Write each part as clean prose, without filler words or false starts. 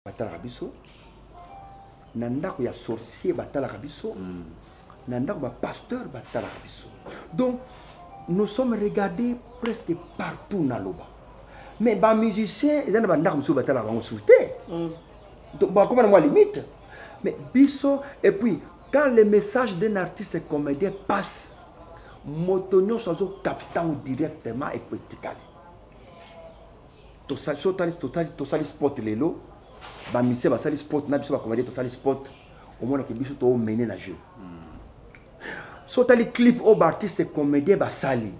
batala biso nanda ko ya sorcier batala biso nanda ko ba pasteur batala biso. Donc nous sommes regardés presque partout dans l'Oba. Mais les musiciens, ils ont des batala bango souté. Donc bah comment moi limite. Mais biso et puis quand le message d'un artiste et comédien passe, motonio sans captant directement et politique. To sali spot lelo, ba mise ba sali spot na biso ba comédien to sali spot au moins que biso to mener na jeu. So tali clip au artiste et comédien ba sali.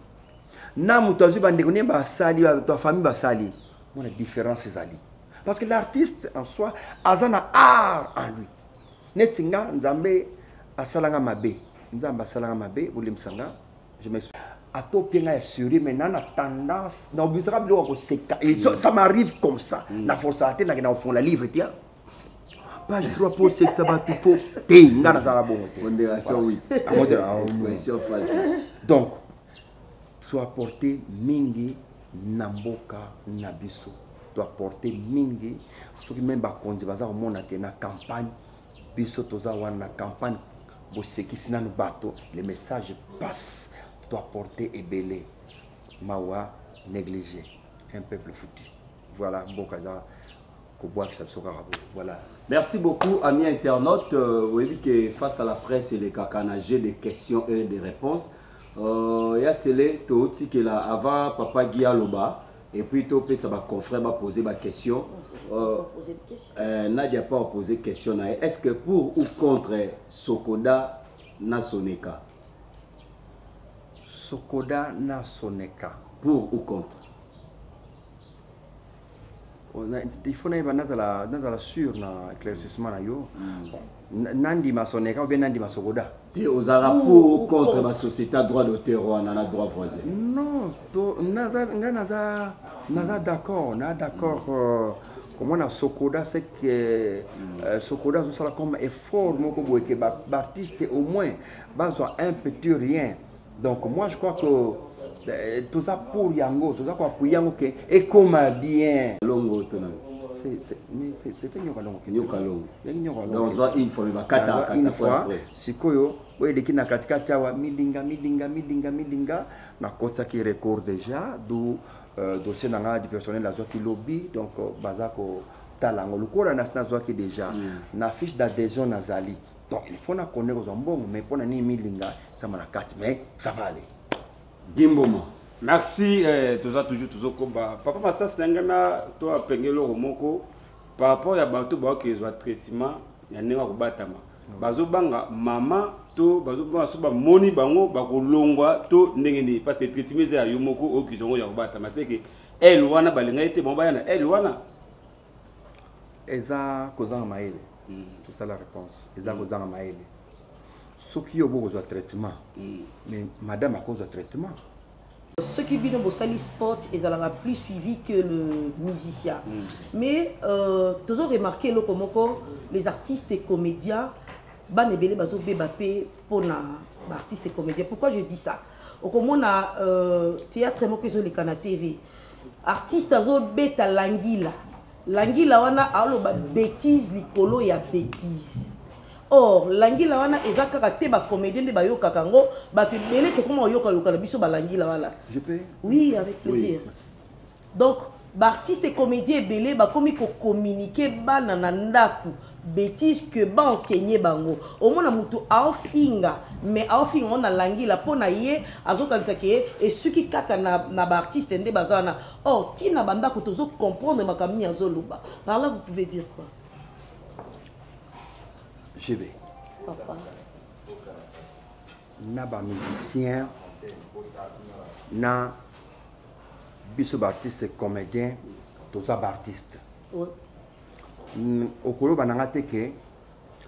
Na mutozu ba ndekone ba sali ba to famille ba sali. Mon différence ezali. Parce que l'artiste en soi azana art en lui. Netsinga nzambe asalanga mabe. Nzamba asalanga mabe bolimsanga. Je m'explique. Atopienga est sérieux mais nana tendance na obisable ko seka. Ça m'arrive comme ça. Na force à tena na fond la livre tiens. Page 3 pour c'est que ça va tout faux. Té ngana za la bon. Modération 8. Modération facile. Donc tu apporter mingi namboka nabiso. Tu apporter mingi ce qui même ba konzi baza au monde na campagne biso toza wana campagne bo sekisi na bato les messages passent. Doit porter et belé, mawa négligé, un peuple foutu. Voilà, Bokaza, voilà. Merci beaucoup, amis internautes. Vous voyez que face à la presse et les cacanagés des questions et des réponses, il y a celle qui est là avant Papa Guy Aloba, et puis topé ça va confrère va poser ma question. Nadia pas posé question. Est-ce que pour ou contre Sokoda na Soneka? Sokoda na Soneka. Pour ou contre? Il faut que la sur na éclaircissement na yo. Nandi ma Soneka ou bien Nandi ma Sokoda. Tu osara pour ou contre la société à droit d'auteur ou à droit voisin? Non, naza d'accord, na d'accord. Comment on a Sokoda, c'est que Sokoda ça comme effort, mon que l'artiste au moins besoin un petit rien. Donc moi je crois que tout ça pour Yango, tout ça pour Yango et comme bien. Longo c'est Nyokalongo. Donc soit une fois va kata une fois sikoyo oui les kina katika tawa milinga na kotsa qui record déjà do dossier nanga du personnel la qui lobby donc bazako talango lokola na snazwa qui déjà na fiche d'adhésion nazali. Donc il faut connaître aux bon mais pour nani milinga ça m'a 4 mais ça va aller. Gimbomo. Merci toujours koba papa Massas nangana to apengelo romoko par rapport ya bato ba ke zo traitement ya nenga ko batama bazo banga mama to bazo banga so ba moni bango ba ko longwa to ndengeni parce que traitement ya yomoko o kizongo ya ko batama c'est que elle wana balinga ete bon bayana elle wana eza kozanga maele. C'est ça la réponse. Eza kozanga maele. Ce qui est beau au traitement. Mais madame a cause de traitement. Ceux qui viennent au Sali Sport, ils ont plus suivi que le musicien. Mais toujours remarqué les artistes et comédiens, banebele bazo bébapé pour na artistes et comédiens. Pourquoi je dis ça? Au comment na théâtre mo que les Kana TV. Artistes azo beta langila. Langila wana alo ba bêtise likolo ya bêtise. Or, l'angila wana ezaka kate ba comédien de bayoka kango, ba te belé te comment yoka yoka biso ba l'angila wana. Je peux? Oui, avec plaisir. Oui. Donc, ba artiste et comédien belé ba komi ko communiquer ba nanandaku bêtise que ba enseigner bango. Au moins na mutu aofinga, mais aofinga on a l'angila pona ye azokanisa ke et ce qui kaka na ba artiste ndé bazana. Or, tina banda ko tozo comprendre makamni azoluba. Par là vous pouvez dire quoi? Je vais. Papa. Na ba musicien, na biso artiste comédien, tous les artistes. Oui. Au colo bananga teke,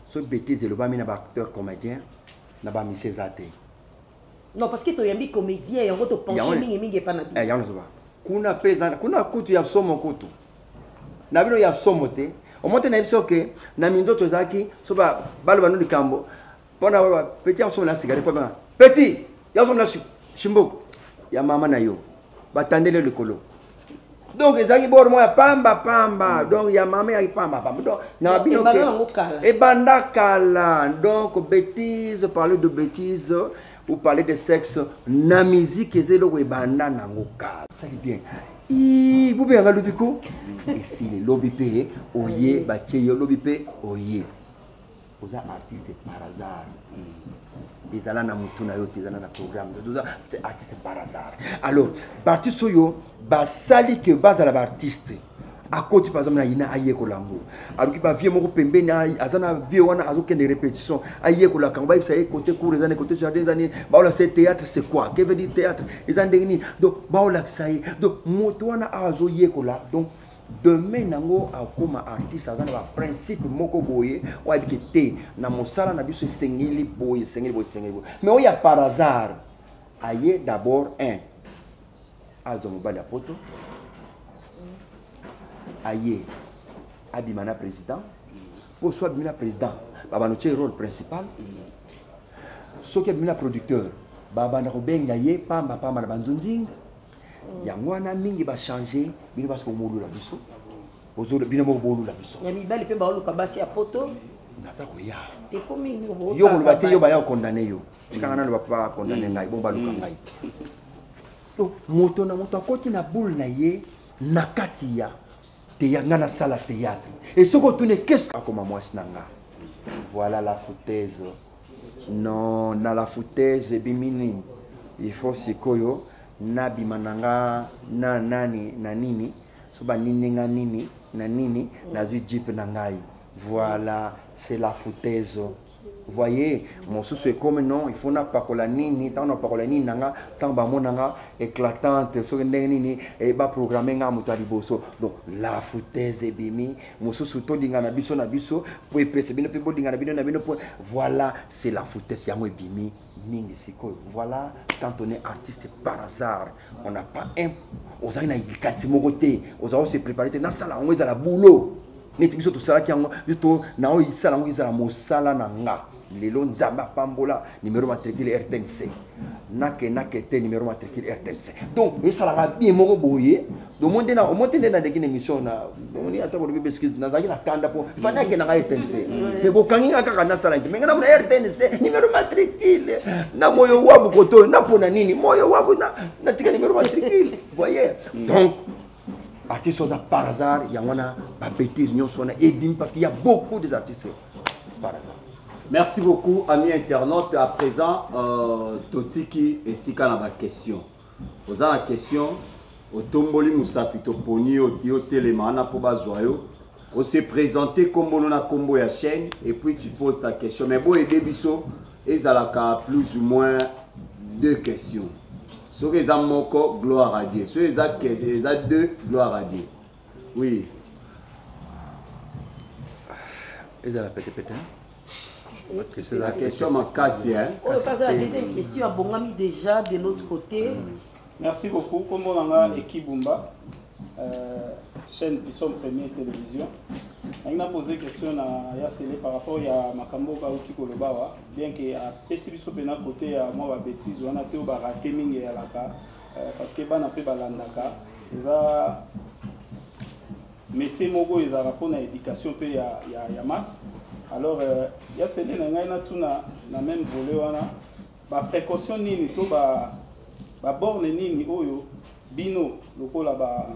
ce bêtise le ba mina ba acteur comédien, na ba musicien zate. Non parce que tu es un comédien, yango to penser mingi pa na bi. Yango so ba. Kuna pesa, kuna kutu ya somo kutu. Na bino ya somo te. Au moins, on a dit que na minzo tozaki so ba balo banu likambo pona ba petit ensemble na cigare pas petit ya ensemble na chimboko ya mama na yo ba tandele le colo Donc ezaki bord moi pamba pamba. Donc ya mama ya pamba pamba. Donc na bino ke et banda kala. Donc bêtise, parler de bêtise ou parler de sexe na musique ezelo e banda nango kala. Ça dit bien. Vous pouvez regarder le pico. Ici les lobby payé, oye, bâti yo lobby payé, oye. Vous êtes artiste par hasard. Ils allaient dans mutuna yo, ils allaient dans programme. C'est artiste par hasard. Alors, artiste yo, basali que base à l'artiste. À côté par exemple na ina aye ko lango. Alors qui ba vie moko pembe na azana vie wana azoke des répétitions. Aye ko la kamba ça y côté cours les années côté jardin les années. Ba la c'est théâtre c'est quoi? Que veut dire théâtre? Les années donc ba la ça y. Donc moto wana azo ye ko la. Donc demain nango akoma artiste azana ba principe moko boye wa bikete na mosala na biso sengeli boye. Mais il y a par hasard aye d'abord un azo mobali a poto aye abimana président pour soit abimana président baba no rôle principal so ki abimana producteur baba na kobenga ye pamba na banzunding yango na mingi ba changer bino parce que molu la biso ozolo bino mo bolu la biso ya mibali pe ba oluka basi ya poto naza ko ya te komi ni ko yo ko bate yo ba ya condamner yo tikanga na ba condamner ngai bon ba luka ngai to moto na moto akoti na boule na ye na kati ya na salle théâtre. Et ce qu'on tourne, qu'est-ce que moi snanga? Voilà la foutaise. Non, na la foutaise bimini. Il faut c'est koyo na bimananga na nani na nini. Soba nini nga nini na nini na zu jeep nangai. Voilà, c'est la foutaise. Vous voyez, mon sous est comme non, il faut n'a pas que la nini, tant n'a pas que la nini nanga, tant ba monanga éclatante, so nini et ba programmer nga mutari boso. Donc la foutaise est bimi, mon sous to dinga na biso, pour épais bino pe dinga na bino voilà, c'est la foutaise yango bimi mingi siko. Voilà, quand on est artiste par hasard, on n'a pas un aux aina ibikati mogote, aux a se préparer na sala on est à la boulot. Neti biso to sala kiango biso na o isala ngo izala mosala na nga lelo nzamba pambola numéro matricule RTNC nake te numéro matricule RTNC donc esala ga bien moko boye do monde na de kine émission na on y ata bo bebe skills na zaki na kanda po fana ke na RTNC mais bo kanginga kaka na sala mais na RTNC numéro matricule na moyo wabu koto na pona nini moyo wabu na tika numéro matricule voyez donc artistes par hasard, il y a une bêtise, parce qu'il y a beaucoup d'artistes par hasard. Merci beaucoup, amis internautes. À présent, Totiki et Sika na question. Vous avez la question, au Tomboli Moussa Pito Poni, au Dio Télémana pour Bazoyo. On s'est présenté comme on a combo ya chaîne et puis tu poses ta question. Mais bon, et Debiso, ils ont plus ou moins 2 questions. Ceux qui ont moko, gloire à Dieu. Ceux qui ont 2, gloire à Dieu. Oui. Ils ont la pété. C'est la question m'a cassé. On va passer à la deuxième question. Abongami déjà de l'autre côté. Merci beaucoup. Comme on a équipe Bumba, chaîne Pisson Première Télévision. On a posé question à Yassele par rapport à Makambo Kauti Kolobawa. Bien que à Pessibiso Pena côté à moi bêtise, on a été au baraté mingi à la ca parce que ban appelé balandaka. Ils a métier mogo ils a rapport à éducation pe ya masse. Alors Yassele na tout na même volet wana ba précaution nini to ba borne nini oyo bino lokola ba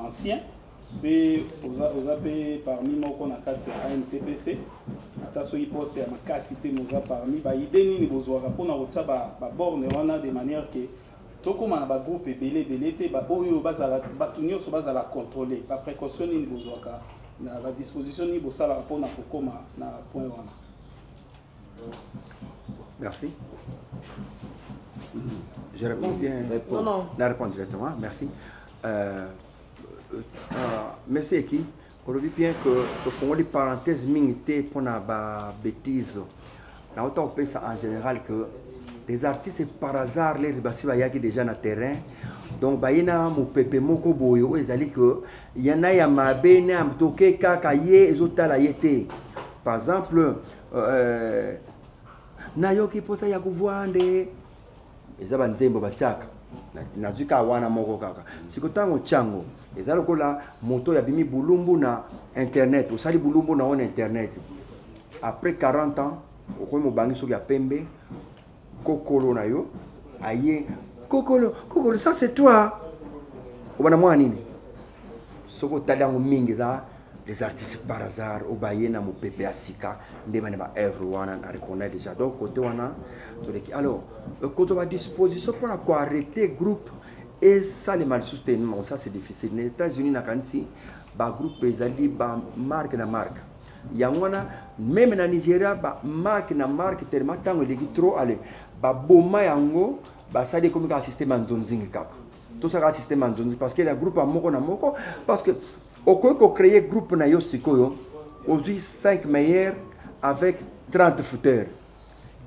ancien pe oza pe parmi moko na kati ya AMTPC ata so poste ya makasité moza parmi ba idée nini bozwaka pona kotia ba borne wana de manière que tokoma na ba groupe ebele te ba oyo bazala batu nyonso bazala contrôler ba précaution nini bozwaka na ba disposition ni bosala pona kokoma na point wana. Merci. Je réponds bien. Non. La réponse directement. Merci. Merci qui on dit bien que tu fais des parenthèses minité pour na ba bêtise. Là on peut ça en général que les artistes par hasard les basi ba yaki déjà na terrain. Donc ba ina mo pepe moko boyo ezali que yana ya mabe na mtoke kaka ye ezotala yete. Par exemple na yoki posa ya kuvwande ezaba nzembo bachaka nazuka wana moko kaka siko tango chango ezalo kola moto ya bimi bulumbu na internet osali bulumbu na on internet après 40 ans okomi mobangi soki ya pembe kokolo na yo aye kokolo ça c'est toi obana mwa nini soko talango mingi za les artistes par hasard obaye na mopepe ya sika nde bane ba everyone na reconnaît déjà donc côté wana to alors quand on va disposition pour la quoi arrêter groupe et ça les mal soutenu ça c'est difficile les États-Unis na kansi ba groupe ezali ba marque na marque yangwana même na Nigeria ba marque na marque tellement tango leki trop aller ba boma yango ba sali comme un système nzonzingi kaka tout ça un système nzonzingi parce que le groupe a moko na moko parce que au créer groupe na yo sikoyo aujourd'hui 5 meilleurs avec 30 footeurs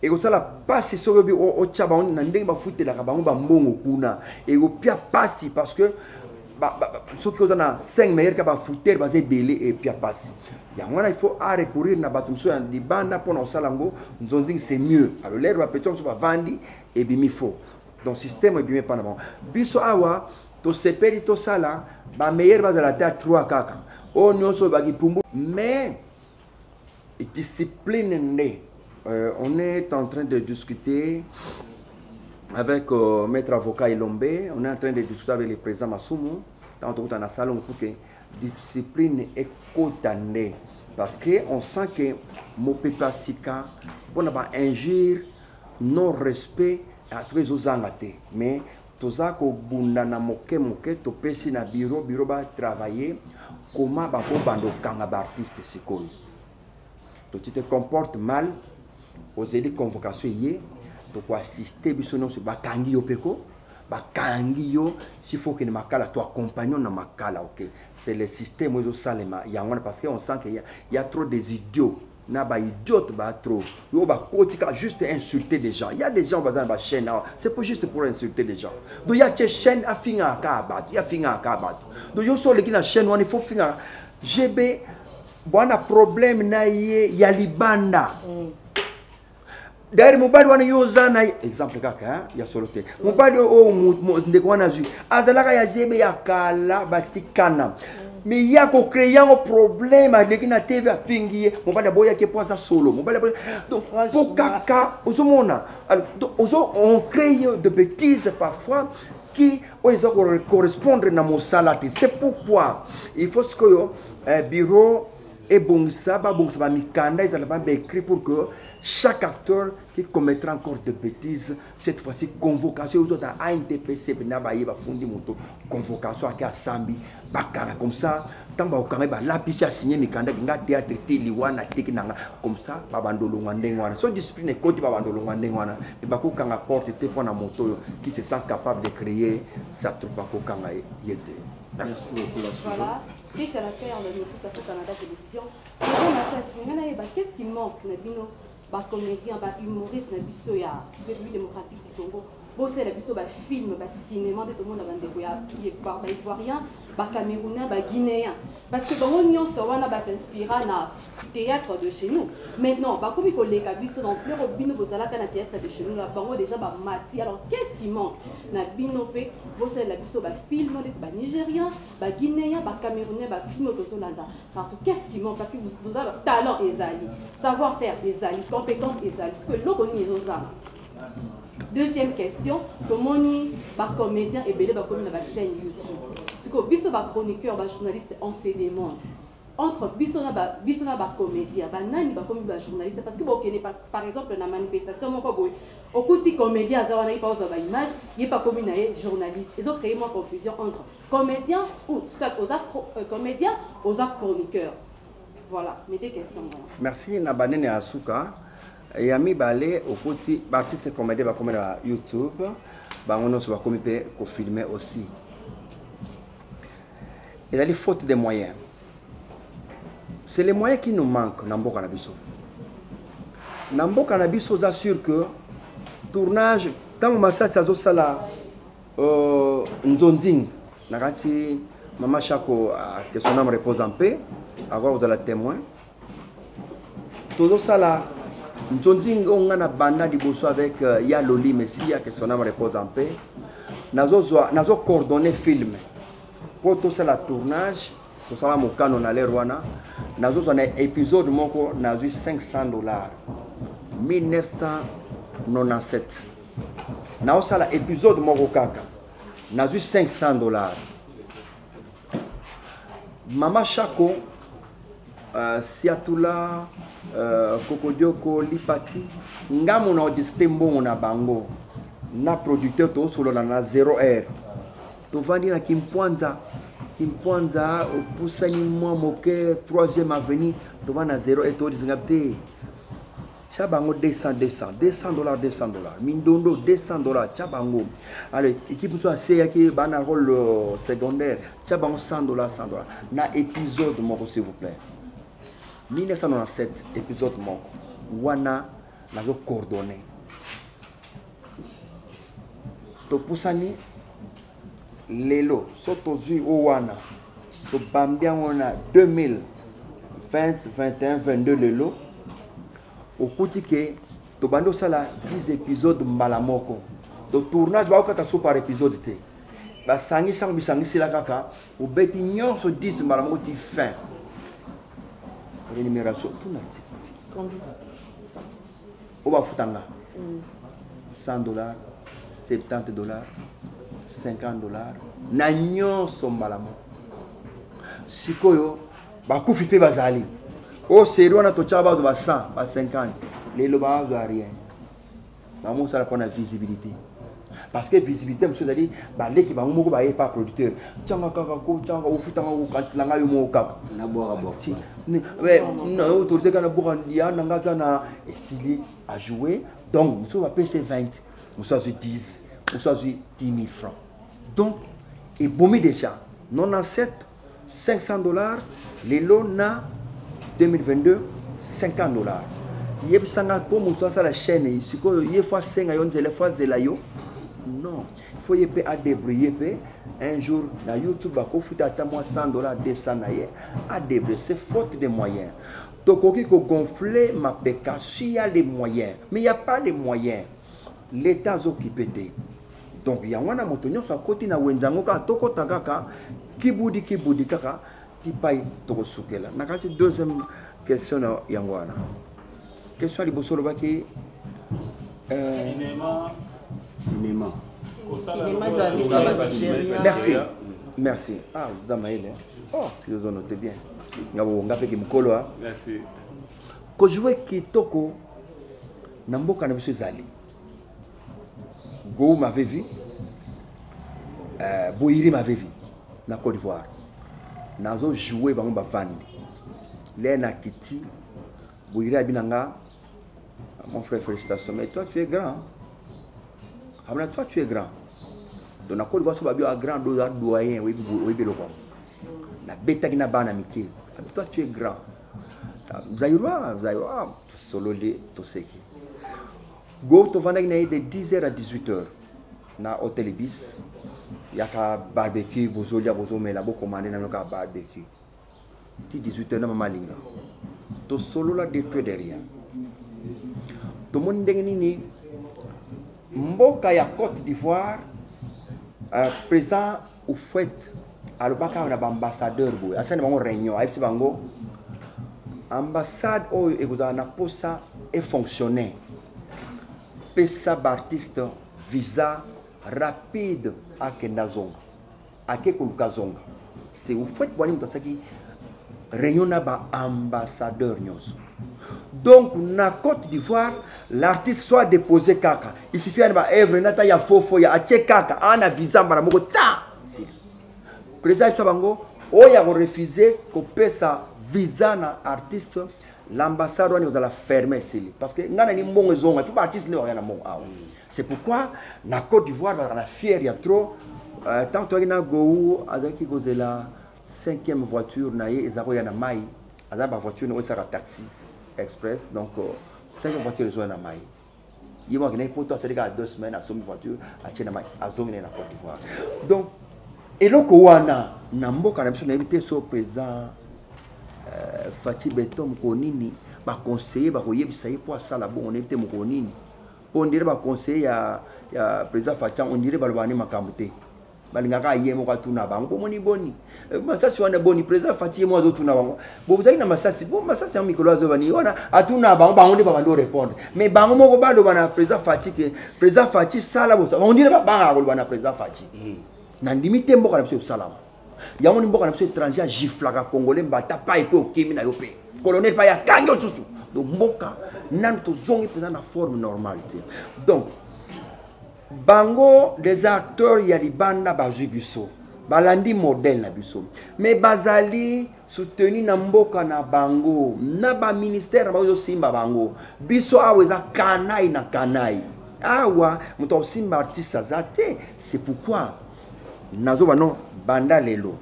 et comme ça la passe sur bi o tchaba on na ndenge ba footer la bango ba mbongo kuna et au pia passe parce que ceux qui ont 5 meilleurs ka ba footer ba zebele et pia passe yango il faut à recourir na batum so di banda pour na salango nzonzi c'est mieux alors l'air va petit so ba vandi et bimi faux donc système est bien pas na bon biso awa to sepeli to sala ba meilleur ba de la terre 3 kaka o nyonso ba kipumbu mais discipline né on est en train de discuter avec maître avocat Ilombe, on est en train de discuter avec le président Masumu dans tout un salon pour que discipline est cotannée parce que on sent que mon papa sika bon ba injure non respect à tous les autres mais toza ko bunda na moke to pesi na bureau ba travailler comment ba ko bando kanga ba artiste sikoyo to tu te comportes mal aux élites convocation yé to ko assister biso non se bakangi yo peko bakangi yo s'il faut que ne makala toi compagnon na makala OK c'est le système aux salema yangona parce que on sent qu'il y a trop des idiots na ba idiote ba trop yo ba kotika juste insulter des gens il y a des gens bazan ba chaîne c'est pas juste pour insulter des gens donc il y a des chaînes à finga ka bat il y a finga ka bat donc yo so le ki na chaîne on il faut finga GB bwana problème na ye ya libanda d'ailleurs mobali wana yoza na exemple kaka ya solote mobali o ndeko wana zu azalaka ya GB ya kala batikana mais il y a qu'on crée un problème avec la TV à fingier mon pas d'abord il y a qui pense à solo mon pas d'abord donc pour caca aux hommes on crée de bêtises parfois qui correspondent à mon salaire c'est pourquoi il faut que un bureau et bon ça va mikanda ils allaient écrit pour que chaque acteur qui commettra encore de bêtises, cette fois-ci, convocation aux autres à ANTPC, convocation à Sambi, Bakara, comme ça, tant que la piste a signé Mikanda, qui a théâtre, Liwana, Tekinanga, comme ça, Babandolo Wandengwana. Son discipline est côté Babandolo Wandengwana, mais Bako Kanga porte pour un moto qui se sent capable de créer sa troupe Bako Kanga Yete. Merci beaucoup. Voilà. Qu'est-ce qu'elle a fait en tout ça pour Canada Télévision? Qu'est-ce qui manque, Nabino? Bah comédien, bah humoriste, na biso ya République démocratique du Congo. Bon c'est la biso bah film, bah cinéma de tout le monde avant de voir bah ivoirien, bah camerounais, bah guinéen. Parce que bon on se wana bah s'inspira na théâtre de chez nous. Maintenant bah comme il collègue à biso dans plus bino bozala kana théâtre de chez nous là bango déjà bah mati. Alors qu'est-ce qui manque? Na binopé, bon c'est la biso bah film, bah nigérien, bah guinéen, bah camerounais, bah film autosolanda. Partout qu'est-ce qui manque? Parce que vous avez talent ezali, savoir-faire ezali, compétences ezali. Parce que l'on les osama. Deuxième question, comment ni bah comédien et belé bah comme la chaîne YouTube. Parce que biso bah chroniqueur, bah journaliste, on se demande entre bisona ba comédien, bah nani bah comme bah journaliste parce que bon par exemple la manifestation mon boy au côté comédien ça on a pas aux image, il est pas comme une journaliste. Ils ont créé moi confusion entre comédien ou soit aux comédien aux chroniqueurs. Voilà, mes deux questions. Voilà. Merci Nabanene Asuka. Et ami balé au côté artiste comédien va comme à YouTube, bah on se va comme pour filmer aussi. Il y a des fautes de moyens. C'est les moyens qui nous manquent dans le Canabiso. Dans le Canabiso, j'assure que tournage, quand on a ça, c'est ça Nzonding. Nagasi, Maman Chako, que son âme repose en paix, avoir de la témoin. Tout ça là, Nzonding, on a banda di bosso avec Yaloli Messia, que son âme repose en paix. nazo coordonner film pour tout ça la tournage tout ça mon canon na lerwana nazo un épisode moko nazo $500 1997 nazo ça la épisode moko kaka nazo $500 Mama Chako Siatula Kokodioko Lipati ngamu na discuter mbongo na bango na producteur to solo na 0R to vandi na Kimpwanza opusani mwa moke 3e avenue to vana 0R to disingapte Chabango $200 Mindondo $200 Chabango allez équipe soit c'est bana rôle secondaire Chabango $100 na épisode moko s'il vous plaît 1997 épisode moko wana nazo coordonné to pusani lelo soto zui o wana to bambia wana 2020 21 22 lelo okuti ke to bando sala 10 épisodes mbala moko do tournage ba okata so par épisode te ba sangi sila kaka o beti nyonso 10 mbala moko ti fin rémunération tout na Combien? O ba futanga $100 $70 $50 na nyonso mbala moko sikoyo ba kufi pe bazali o sérieux na to chaba ba 100 ba 50 les loba ba rien ba mo sala pona visibilité parce que visibilité monsieur dali ba leki ba mo ko ba pas producteur tanga kaka ko tanga o futanga o kantlanga yo mo kaka na boira boire mais na autorité kana boira ya nanga sana esili a jouer donc monsieur va payer 20 monsieur 10 monsieur 10 000 francs donc et bomi déjà 97 $500 les lots na 2022 $50 yeb sanga ko muso sa la chaîne ici ko ye fois 5 ayon zele fois zela yo non il faut yep à débrouiller un jour na YouTube ba ko futa ta moi $100 200 na ye à débrouiller c'est faute de moyens donc qui ko gonfler ma péca s'il y a les moyens mais il y a pas les moyens l'état occupé donc il y a wana motonyo sa koti na wenzango ka toko takaka kibudi kaka tipai toko sukela nakati deuxième question na yangwana question libosolo baki cinéma merci ah damaile oh je vous note bien ngabo ngape ki mkolo ha merci ko jouer kitoko na mboka na biso zali Go m'avait vu Boiri m'avait vu na Côte d'Ivoire nazo jouer bango bavandi Lena Kiti Boiri abinanga mon frère félicitations mais toi tu es grand Hamna toi tu es grand donc na Côte d'Ivoire so babio a grand doyen oui beloko na beta kina bana mike toi tu es grand Zaïroa solo de toseki Go to vanda de 10h à 18h na hôtel Ibis yaka barbecue bozolia bozomela bo commander na ka barbecue ti 18h na mamalinga to solo la de peu derrière to mon ndengeni ni mboka ya Côte d'Ivoire président au fait alobaka na ambassadeur boy asane bango réunion ayipsi bango ambassade o ekoza na posa et fonctionner pesa artiste visa rapide à Kendazonga à Kekulukazonga c'est au fait boni mutosaki réunion na ba ambassadeur nyonso donc na Côte d'Ivoire l'artiste soit déposé kaka il suffit na ba œuvre nata ya fofo ya ache kaka ana visa mbara moko ta si président sabango o ya ko refuser ko pesa visa na artiste l'ambassade on doit la fermer ici parce que ngana ni mbongo zonga tout artiste ne va na mbongo awa c'est pourquoi na Côte d'Ivoire la fière ya trop tant que na go azaki kozela 5e voiture na ye ezako ya na mai azaba voiture no sera taxi express donc 5e voiture zo na mai yimo ngene poto c'est à 2 semaines à somme voiture a tena mai azongi na Côte d'Ivoire donc eloko wana na mboka na biso na éviter so président Fatih Beton Mokonini ba conseiller ba koyebisa ye po asala bon on éviter Mokonini on dirait ba conseiller ya président Fatia on dirait balobani makamute balingaka yemo kwa tuna bango moni boni masasi wana boni président Fatia mo zo tuna bango bo bozaki na masasi bo masasi ya mikolo zo bani wana atuna bango nde ba ndo répondre mais bango moko bando bana président Fatia que président Fatia sala bo on dirait ba banga ko bana président Fatia na limite mboka na biso salama ya moni mboka na biso étranger giflaka congolais mbata pa epe okimi na yo pe colonel pa ya kango susu donc mboka nan to zongi président na forme normalité donc bango des acteurs ya libanda bazwi biso balandi modèle na biso mais bazali soutenu na mboka na bango na ba ministère na bazo simba bango biso aweza kanai na kanai awa muto simba artiste azate c'est pourquoi nazo bano banda lelo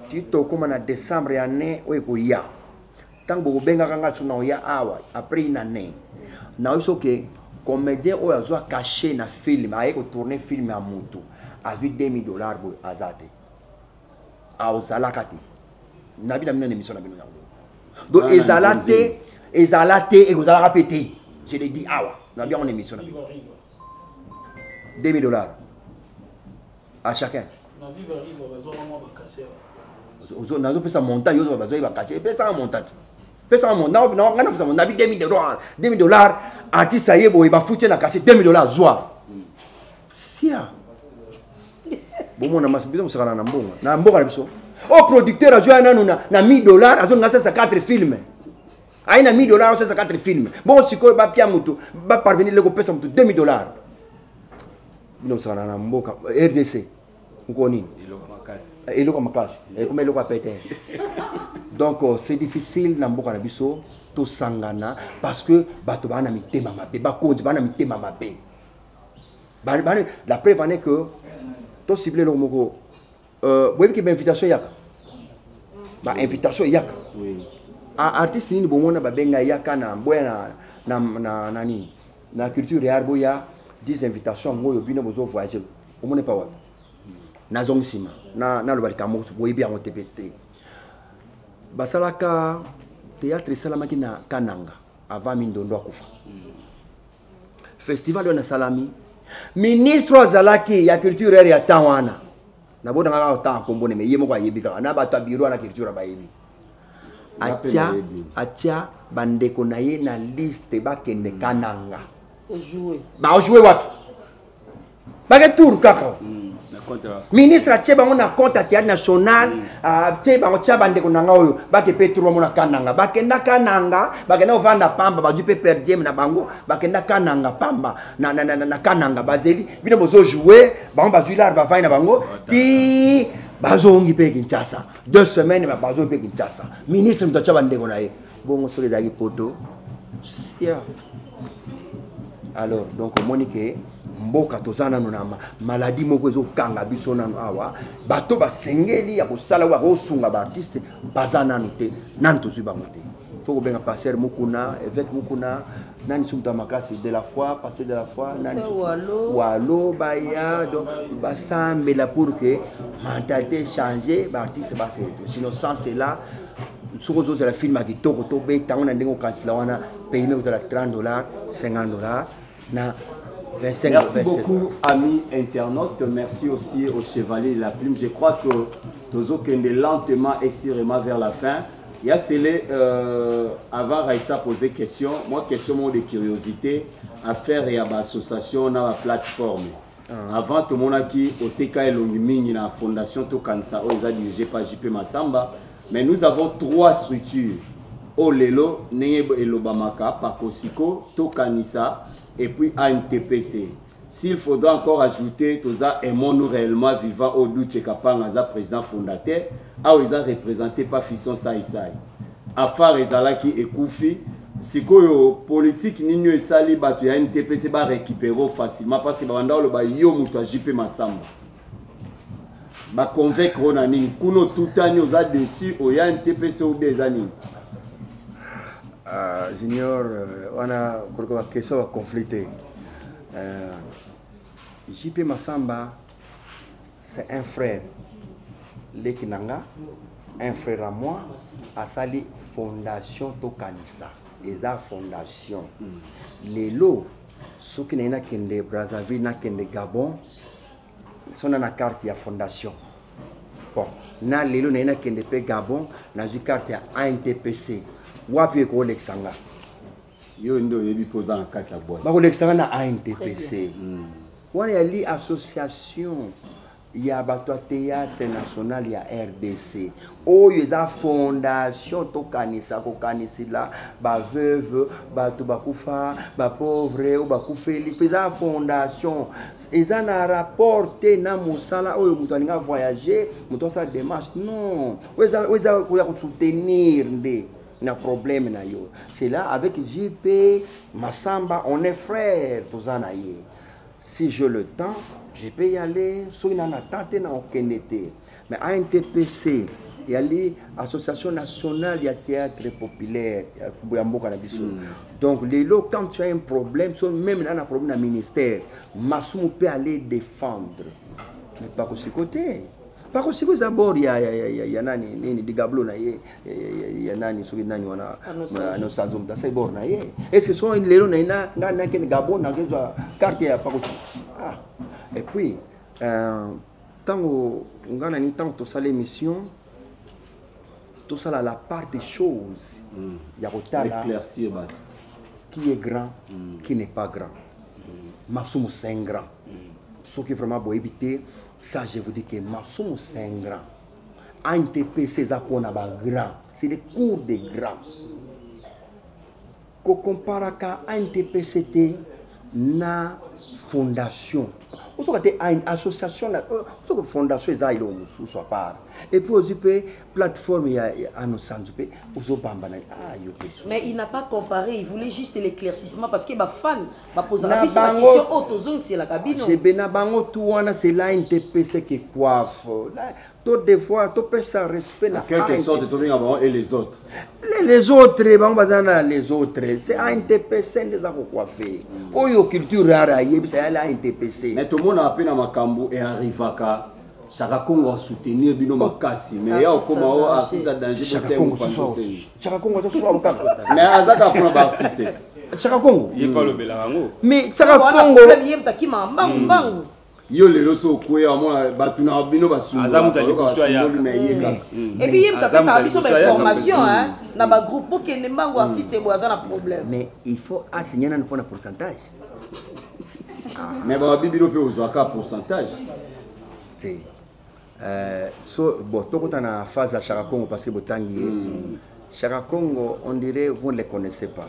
tito koma na décembre ya ne oyeko ya tango bobenga kanga tuna ya awa après une année na biso ke comédien oyo azwa caché na film aye ko tourner film ya mutu avi $2000 bo azate aozalaka te nabi na mina émission na bino yango donc ezalate ekozalaka pété je le dis awa nabi en émission na bino $2000 à chacun nazo pesa montant yozo bazo ba caché pesa montant pesa mon na ngana pesa mon nabi $2000 artiste ayebo ba foutu na caché $2000 zwa sia bomo na masibito musakana na mbongo na mboka na biso o producteur ajoa nanu na $1000 azo ngasa sa 4 films aina $1000 sa 4 films bon siko ba pia mutu ba parvenir le ko pesa mutu $2000 bino musakana na mboka RDC ngoni eloko makasi comme eloko apete donc c'est difficile na mboka na biso to sangana parce que bato bana mitema mabe bakonzi bana mitema mabe la preuve en est que to ciblé le moko boyebi ki ba invitation yaka ba invitation yaka oui artiste ni bomona ba benga yaka na boya na nani na culture réelle boya 10 invitations ngoyo bino bozo voyager omone pa wa na zongsima na lobali kamoso boyebi yango TPT basalaka théâtre salamaki na Kananga avant Mindondo akufa festival na salami ministre azalaki ya culture ya tawana na boda ngala ta kombone me yemo kwa yebika na bato biro na culture bayebi atia bandeko na ye na liste bakende Kananga jouer wapi ba tour kaka ministre atie bango na compte théâtre national tie bango tia bandeko nanga oyo bake petro mona Kananga bakenda Kananga bakenda ovanda pamba baju pe perdiem na bango bakenda Kananga pamba na Kananga bazeli bino bozo jouer bango bazui lar ba vai na bango ti bazongi pe Kinshasa 2 semaines ba bazo pe Kinshasa ministre mtacha bandeko na ye bongo sole dagi poto sia alors donc Monique mboka tozana na maladie moko ezo kanga biso nanu awa bato basengeli ya kosala wa kosunga ba artiste bazana nute nan tozui bango te faut benga passer mukuna évêque mukuna nani sumta makasi de la foi passer de la foi nani walo baya donc basambela pour que mentalité changer ba artiste ba se sinon sans cela sokozo c'est la film à kitoko to be tango na ndenge kansila wana payer me $30 $50 na Merci beaucoup, amis internautes. Merci aussi au Chevalier de la Plume. Je crois que Tozo Kende lentement et sûrement vers la fin. Il y a celle avant Raissa poser question. Moi, question de curiosité à faire et à l'association dans la plateforme. Avant tout le monde qui au TK et l'Ongimini la fondation Tokansa, ils ont dirigé par JP Massamba. Mais nous avons 3 structures. Olelo, Neye Elobamaka, Pakosiko, Tokanisa. Et puis ANTPC. S'il faudra encore ajouter, Toza aimons-nous réellement vivant au Douche Kapanga, président fondateur, a représenté par Fisson Saïsaï. Afar Ezalaki et Koufi, si que politique n'igno et sali batu ya NTPC va récupérer facilement parce que banda le ba yo muto JP Massamba. Ba convaincre onani kuno tutani oza dessus o ya NTPC ou des années. Junior, on a une question à conflicter. JP Massamba, c'est un frère. Lekinanga, un frère à moi, a sali fondation Tokanisa. Les fondation. Les lots, ceux qui n'ont kende Brazzaville na kende Gabon sont na carte ya fondation. Bon, na lelo na kende pe Gabon na ju carte ya ANTPC. Wapi ko Alexanga. Yo ndo yebi posa en carte la boîte. Ba ko Alexanga na ANTPC. Wana ya li association ya bato théâtre national ya RDC. Oyo eza fondation to kanisa ko kanisila ba veuve, bato bakufa, ba pauvre ou bakufeli. Eza fondation. Eza na rapporté na musala oyo muto alinga voyager, muto sa démarche. Non. Oyo ko soutenir nde na problème na yo. C'est là avec JP Massamba, on est frères tozana ye. Si j'ai le temps, je peux y aller. Si on a tenté, on a mais ANTPC, il y a l'Association nationale du théâtre populaire. Donc, quand tu as un problème, même dans un problème dans le ministère, Massoum peut aller défendre. Mais pas que ce côté. Pas que ce côté d'abord, il y a nani, des gablots, il y a nani, ceux qui nani, on a nos salons, c'est bon, et ce sont les gens qui ont des gabons, qui ont des cartes, ah. Et puis, tant on a un temps de l'émission, tout ça la part des choses, il y a éclaircir qui est grand, qui n'est pas grand. Massoum c'est un grand. Ce qui est vraiment beau éviter, ça je vous dis que Massoum c'est un grand. ANTPC c'est un grand. C'est des cours de grands. Quand on compare à ANTPC, na fondation. Vous savez, une association, une fondation, soit part. Et puis aussi, plateforme, il y a nos centres, mais il n'a pas comparé, il voulait juste l'éclaircissement parce que les fans posent la question, c'est la cabine. C'est là une TPC qui coiffe. Des fois, tu peux ça respect. En quelque sorte, et les autres. Les autres, les autres, c'est un TPC qui est coiffé. Oyo culture rare, c'est un TPC. Mais tout le monde a appris à Makambu et arrive à Chaka Congo a soutenir Bino Makasi. Mais il y a comme un artiste à danger. Chaka Congo, Chaka Congo, mais Azaka pour un artiste. Chaka Congo. Il n'est pas le Belarango. Mais Chaka Congo. Yo le loso kwe amona batuna bino basumba azamu tali kuswa ya et puis il t'a fait ça biso information hein na ba groupe pour que nembango artiste boza na problème mais il faut assigner na pour pourcentage mais ba bibilo pe ozwaka pourcentage c'est so bon tokota na phase à Chaka Congo parce que botangi Chaka Congo on dirait vous ne les connaissez pas.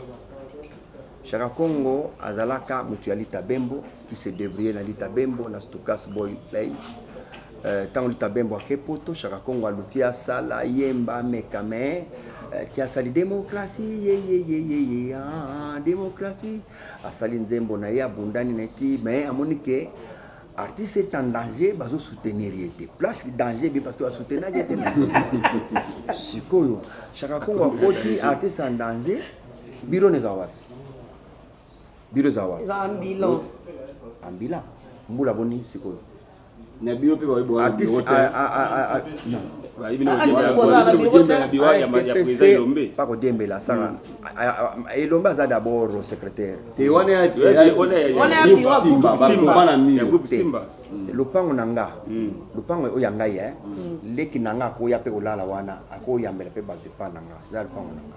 Chaka Congo azalaka mutualita Bembo qui se débrouille dans l'ita Bembo na Stukas Boy Play tant l'ita Bembo a kepoto Chaka Congo alukia sala yemba mekame tia sali démocratie démocratie asali nzembo na ya bundani neti mais amonike artiste est en danger bazo soutenir yete place danger bien parce que va soutenir yete sikoyo Chaka Congo akoti artiste en danger biro ne zawat biro zawa ambulant ambulant mbula boni sikoyo na biro pe ba artiste non ba ibino ya président Lombe pas ko dembela sanga Lombe za d'abord secrétaire te wana ya Simba lupango nanga lupango oyanga ye leki nanga ko ya pe olala wana ko yambela pe ba depa nanga za lupango nanga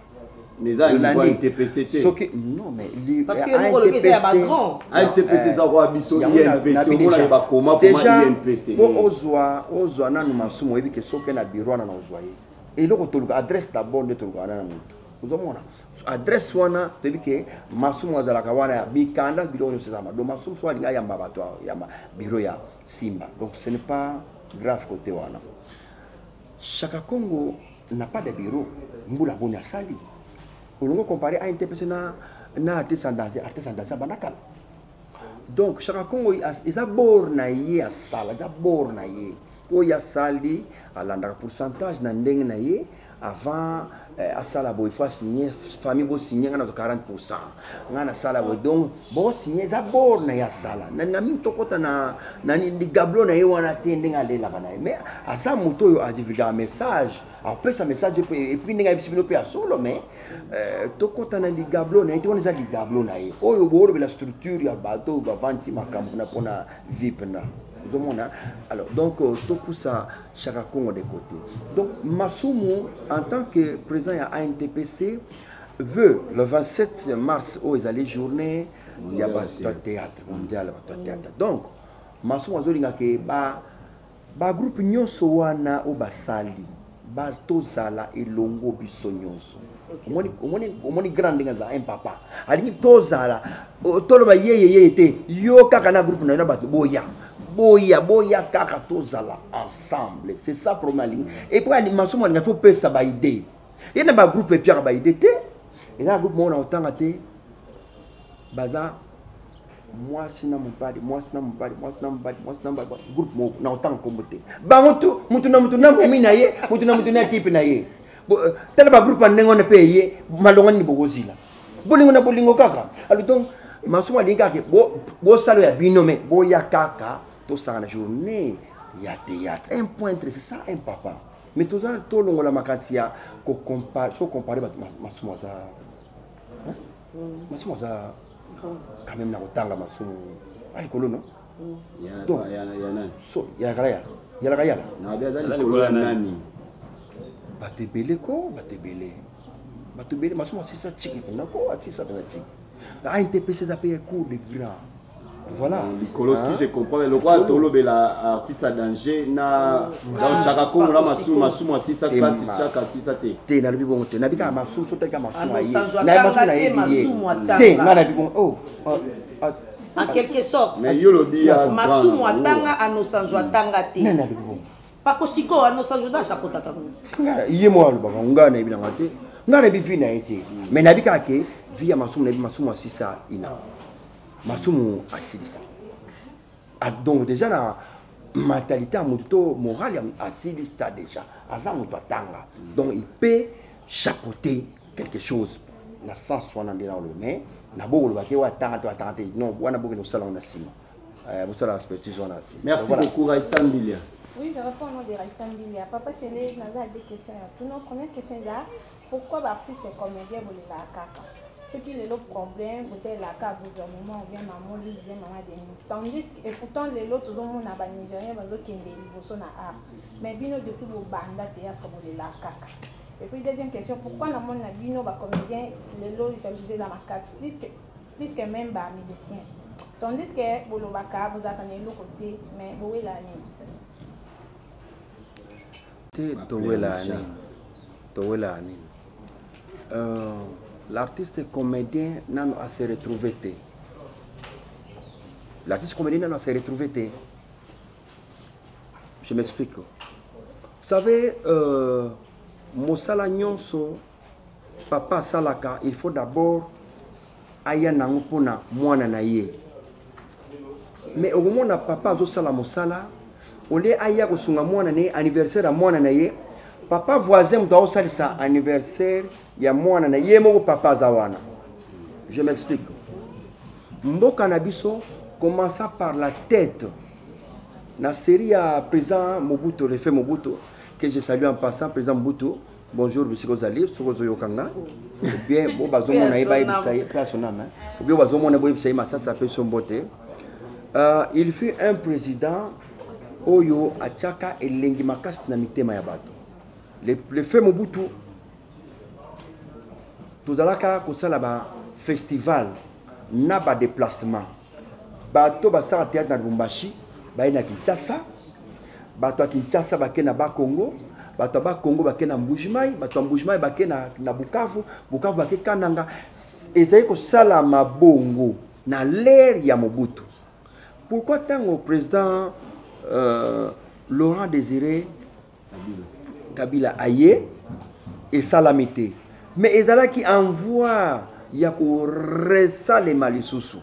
mais ça il faut TPCT non mais parce que le TPC est pas grand TPC ça va biso INPC on a ba comment pour INPC ozwa na masumo ebi ke soke na bureau na ozwaye et loko toluka adresse d'abord de toluka na mutu uzomona adresse wana tebi ke masumo azalaka wana ya bikanda bureau no sezama do masumo so alinga ya mbabato ya bureau ya Simba donc ce n'est pas grave côté wana. Chaka Congo n'a pas de bureau mbula boni asali. On comparer à ANTPC na artiste en danger banakala. Donc Chaka Congo ils a borna ye asala, ils a borna ye. Ko ya sali alanda pourcentage na ndenge na ye avant à Salabo il faut signer famille bo signer ngana 40% ngana Salabo donc bo signer za bor na ya sala na mi to kota na ni gablo na yewana tende ngale la bana mais à ça moto yo a divulgué un message après ça message et puis ninga bisibino pe solo mais to kota na di gablo na ito za di gablo na ye oyo bo la structure ya bateau ba vanti makambo na pona vip na. Alors, donc, tout ça, Chaka Congo de côté. Donc, Massoumou, en tant que président à ANTPC, veut le 27 mars, où ils allaient journée, il y a un théâtre mondial. Donc, Massoumou, il y a un groupe Nyonsowana au Basali, Tozala et Longo Bissonyonso. Omoni grande ngaza un papa. Ali Tozala, Toloba yeye yo kaka na groupe na bato boya. Boya kaka tozala ensemble, c'est ça pour ma ligne. Et puis animation il faut pas ça ba idée. Il y a un groupe Pierre ba idée et là groupe on a autant até baza moi sina mon padi groupe mo na autant comboté ba mutu na momi na ye mutu na type na ye tel ba groupe nengo na payer malonga ni bogozila bolingo na bolingo kaka alors donc masuma linga ke bo salo ya binome boya kaka tout ça en journée, il y a théâtre. Un point c'est ça, un papa. Mais tout ça, tout le monde a makantia qu'on compare, soit comparé à Masoumaza. Masoumaza, quand même, n'a autant la Masoum. Ah, il non? Donc, il y a Gaya. Il y a Gaya. Batebele ko, batebele. Masouma, c'est ça, tchiki. C'est ça, tchiki. La NTPC, ça paye un cours de grand. Voilà. Si je comprends, le roi Tolo la artiste à danger na dans Chaka Congo la Massoum si ça passe chaque si ça te na bibo te na bika Massoum so te ka Massoum aye na Massoum na ye te na bibo oh en quelque sorte mais yo lo dia Massoum atanga anosanzo atanga te na bibo pakosiko anosanzo da chakota tango iye mo alu baka ngana ibina ngate ngana bifi na ete mais na bika ke via Massoum si ça ina Massoumou asilisa. Donc déjà la mentalité à moto morale asilisa déjà. Aza moto atanga. Donc il peut chapeauter quelque chose. Na sens soit dans le mais na bo le baké wa tanga non wana bo no sala na sima. Bo sala expertise wana sima. Merci beaucoup Raïssa Mbilia. Oui, je réponds au nom de Raïssa Mbilia. Papa c'est les naza deux questions. Tout nos première question là, pourquoi l'artiste est comédien pour la kaka? Ce qui est le problème, peut-être la carte du gouvernement, ou bien maman, ou bien maman des tandis et pourtant les autres ont un Nigérien, qui est des art. Mais bien depuis vos bandes théâtre comme la caca. Et puis deuxième question, pourquoi la monde n'a bino ba comédien les lots ils utilisent la macasse plus que même ba musicien. Tandis que pour le baka vous attendez l'autre côté, mais où est la ligne? Towela ni. L'artiste comédien n'a pas se retrouvé. L'artiste comédien n'a pas se retrouvé. Je m'explique. Vous savez, Mosala Nyonso, papa Salaka, il faut d'abord aya nangupona mwana na ye. Mais au moment où papa Zosala Mosala, au lieu aya kosunga mwana ne anniversaire à mwana na ye, papa voisin doit aussi sa anniversaire. Il y a moi na yemo papa zawana. Je m'explique. Mboka Nabiso commença par la tête. La série à président Mobutu, le fait Mobutu, que je salue en passant, président Mobutu. Bonjour, monsieur Kozali, Sokozo Yokanga. Bien, bon, bazomo na iba ibisai, personnellement. Bien, bazomo na iba ibisai, mais ça s'appelle son beauté. Il fut un président Oyo Achaka et Lengimakas Namitema Yabato. Le fait Mobutu. Tout à l'heure, un festival, n'a pas de déplacement. Bato basa théâtre na Lubumbashi, ba na Kinshasa. Bato Kinshasa ba ke na Congo, bato ba Congo ba ke na Mbujimai, bato Mbujimai ba ke na Bukavu, Bukavu ba ke Kananga. Ezali ko sala mabongo na l'ère ya Mobutu. Pourquoi tant au président Laurent Désiré Kabila aye et Salamité. Mais ezala qui envoie yako resa les malisusu.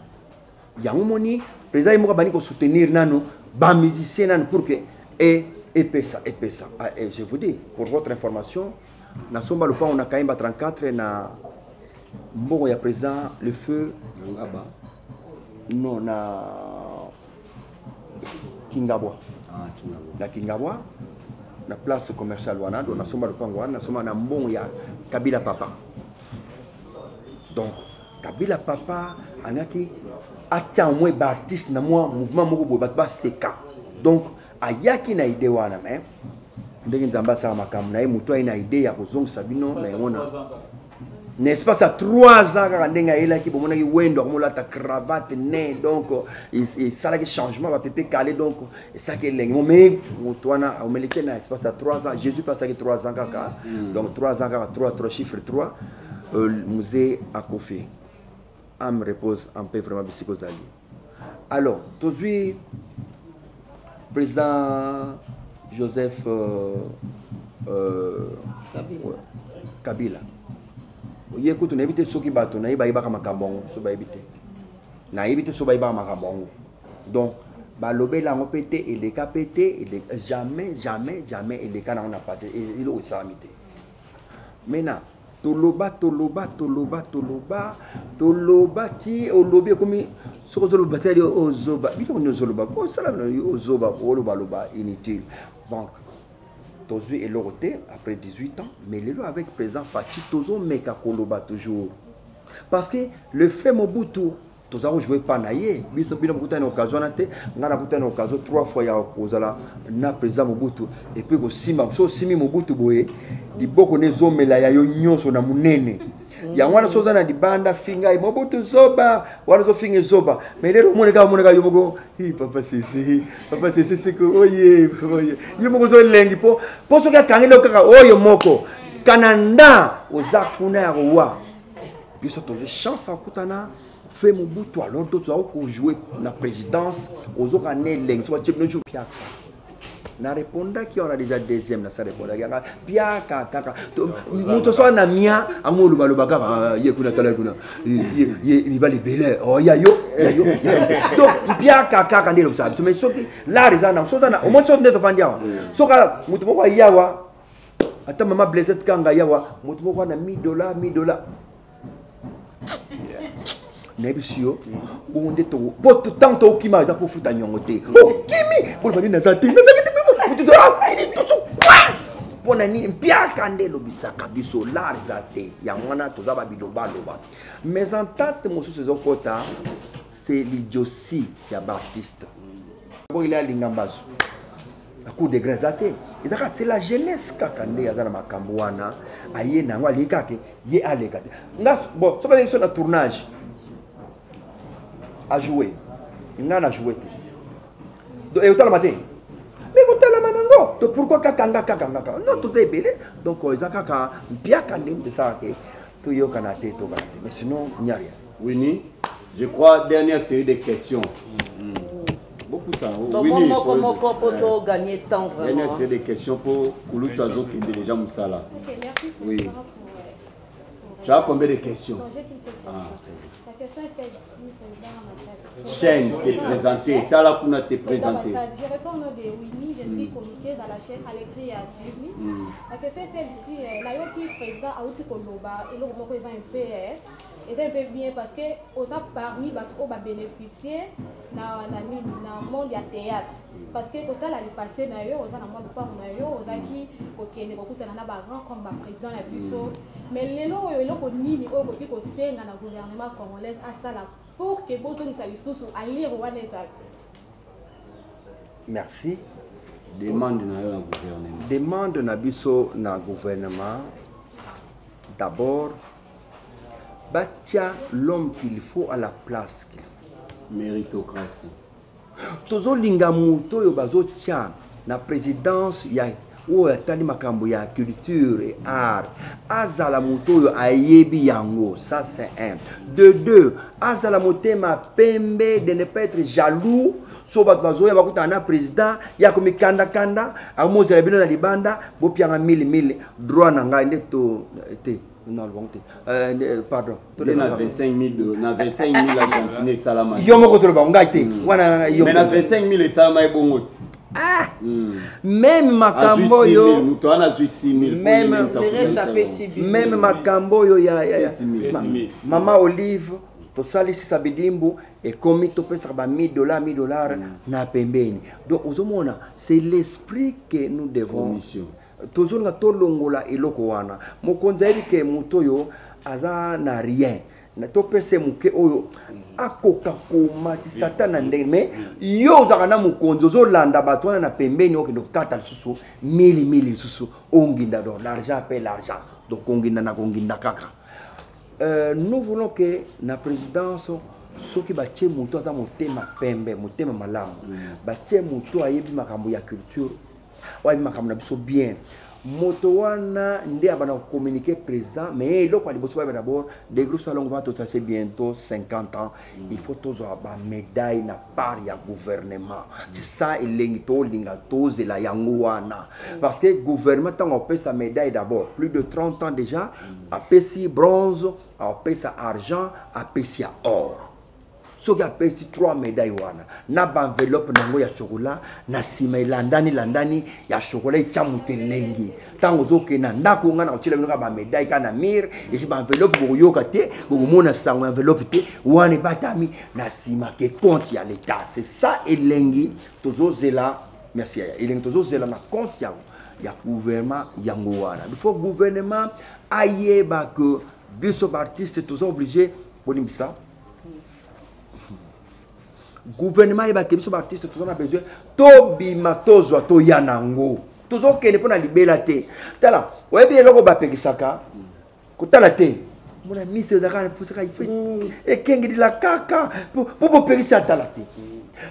Yangomoni président imoka bani ko soutenir nano ba musicien nano pour que et pesa. Je vous dis pour votre information na somba le pan on a Kaimba 34 na mbongo ya président le feu non na Kingabwa na Kingabwa na place commerciale wana do na somba le pan wana na somba na mbongo ya Kabila papa. Donc Kabila papa anaki atia moins artiste na moi mouvement moko boy ba seka. Donc ayaki na idée wana mais ndenge nzamba sa makambo na ye mutu ina idée ya kozongisa bino na yona n'est-ce pas ça 3 ans kaka ndenge ayelaki bomonaki wendo akomolata cravate ne donc esalaki changement bapepe calé donc esaki elenge mais mutu wana aomeleki na n'est-ce pas ça 3 ans Jésus pasaki 3 ans kaka donc 3 ans kaka 3 chiffre 3 musée Akufi âme repose en paix vraiment bisiko zali. Alors tozui président Joseph Kabila. Oye écoute on évite soki bato na iba ka makambongo so ba éviter. Na éviter so ba iba makambongo. Donc ba lobela ngo pété et les cas pété et jamais et les cas on a passé et il est salamité. Maintenant toloba ti o lobby comme so zo loba tali o zoba bino no zo loba ko sala no zoba o loba inutile. Donc Tozui est l'oroté après 18 ans, mais le avec président Fati Tozo meka koloba toujours. Parce que le fait Mobutu, Tozo joué pas naïe, bino buta une occasion nate, ngana buta une occasion 3 fois ya kozala na président Mobutu et puis go sima so simi Mobutu boye, di boko ne zomela ya yo nyonso na munene. Ya wana soza na dibanda finga Mobutu zoba, wana zo finga zoba. Mais lero moneka yo mogo, papa c'est que oye. Yo mogo zo lengi po so ka kangelo kaka oyo moko. Kananda ozakuna ya roi. Biso toze chance akutana fait Mobutu alors d'autres ont joué na présidence aux autres années lengi so chep no piaka. Na réponda qui on a déjà deuxième na ça réponda piaka kaka muto so na mia amolu baloba kaka ye kuna tala kuna ye ba libele oh ya yo donc piaka kaka ndelo ça mais soki la rezana so na au moins so ndeto fandia so ka muto moko yawa ata mama blessed kanga yawa muto moko na $1000 Nebisio, on est au bout de temps qui m'a pour foutre à nyongote. Oh, Kimi, pour le na zati, pour nani bien kande lobisa kabiso la zate. Ya wana toza ba biloba loba. Mais en tant mo sous kota, c'est l'idiotie ya Baptiste. Bon il a lingambazo. La cour de grezate. Et d'accord, c'est la jeunesse kakande ya zana makambo wana, aye na ngwa likake, ye alekate. Ngas bon, ça va être sur le tournage. A jouer. Il a joué. Et autant le matin. Mais autant la manango. Donc pourquoi kakanga. Non, tout est belé. Donc ils ont kaka bien kandim de ça que tout yo kanate to basi. Mais sinon il n'y a rien. Winnie, je crois dernière série de questions. Beaucoup ça. Winnie, comment pour gagner temps vraiment. Dernière série de questions pour Koulutazo qui est déjà Moussala. Ok, merci. Oui. Tu as combien de questions? La question est celle-ci. Chaîne s'est présentée, Talakuna s'est présentée. Je réponds au nom de Winnie, je suis communiquée dans la chaîne Allegri et Atibli. La question est celle-ci. La Yoki président Aouti Koloba et le gouvernement est un peu bien parce que aux parmi les bénéficier dans le monde du théâtre. Parce que quand elle a passé dans le monde pas aux qui OK ne beaucoup na ba grand comme ba président la Busso mais les lots et lots ni au côté ko senga na gouvernement congolais à ça là pour que bozo ni sa lisusu à lire wana ça. Merci. Demande na yo na gouvernement. Demande na biso na gouvernement. D'abord batia l'homme qu'il faut à la place qu'il faut. Méritocratie. Tozo linga muto yo bazo tia na présidence ya o atali makambo ya culture et art azala muto yo ayebi yango, ça c'est un. De deux, azala motema pembe de ne pas être jaloux so bazo ya bakuta na président ya komi kanda amoze la bino na libanda bo pianga 1000 droit na ngai ndeto te. Non, pardon. Il y a 25 000 Argentines et Salama. Yo moko tolo ba ngai te. Wana yo. Mais na 25 000 Salama e bongo. Même makambo yo même le reste a payé même makambo yo ya Mama Olive to salisi sabidimbu et comme to pesa ba $1000 na pembeni. Donc ozomona c'est l'esprit que nous devons toujours na tolongola eloko wana mokonza ke mutoyo aza na rien na to pese muke oyo akoka komati satana ndenge mais yo zaka na mokonzo zo landa bato wana na pembeni okendo kata lisusu mili lisusu onginda donc l'argent appelle l'argent donc onginda na konginda kaka. Nous voulons que la présidence ce qui batie muto ata motema pembe motema malamu batie muto ayebi makambo ya culture wayebi makambo na biso bien moto wana nde abana communiquer président mais le quoi liboso d'abord des groupes salon va c'est bientôt 50 ans il faut toujours ba médaille na part ya gouvernement c'est ça elengi to linga toze la yango wana parce que gouvernement tant on paie sa médaille d'abord plus de 30 ans déjà a pesi bronze a pesi argent a pesi or. Ce qui a payé 3 médailles wana na ba enveloppe nango ya chocolat na sima landani ya chocolat itamutelengi tango zoke na ndako nga na otile bino ba médaille kana mir et ba enveloppe bo yoka te bo mona sango enveloppe te wana batami na sima ke compte ya l'état c'est ça elengi tozo zela merci ya elengi tozo zela na compte ya gouvernement yango wana il faut gouvernement ayeba que biso artiste tozo obligé bonimbisa gouvernement et biso artiste tous on a besoin to bima tozwa to yanango tozo kele pona libela te tala webi eloko ba pekisaka ko tala te mona mise zakana pusaka ife e kengi di la kaka po pekisa tala te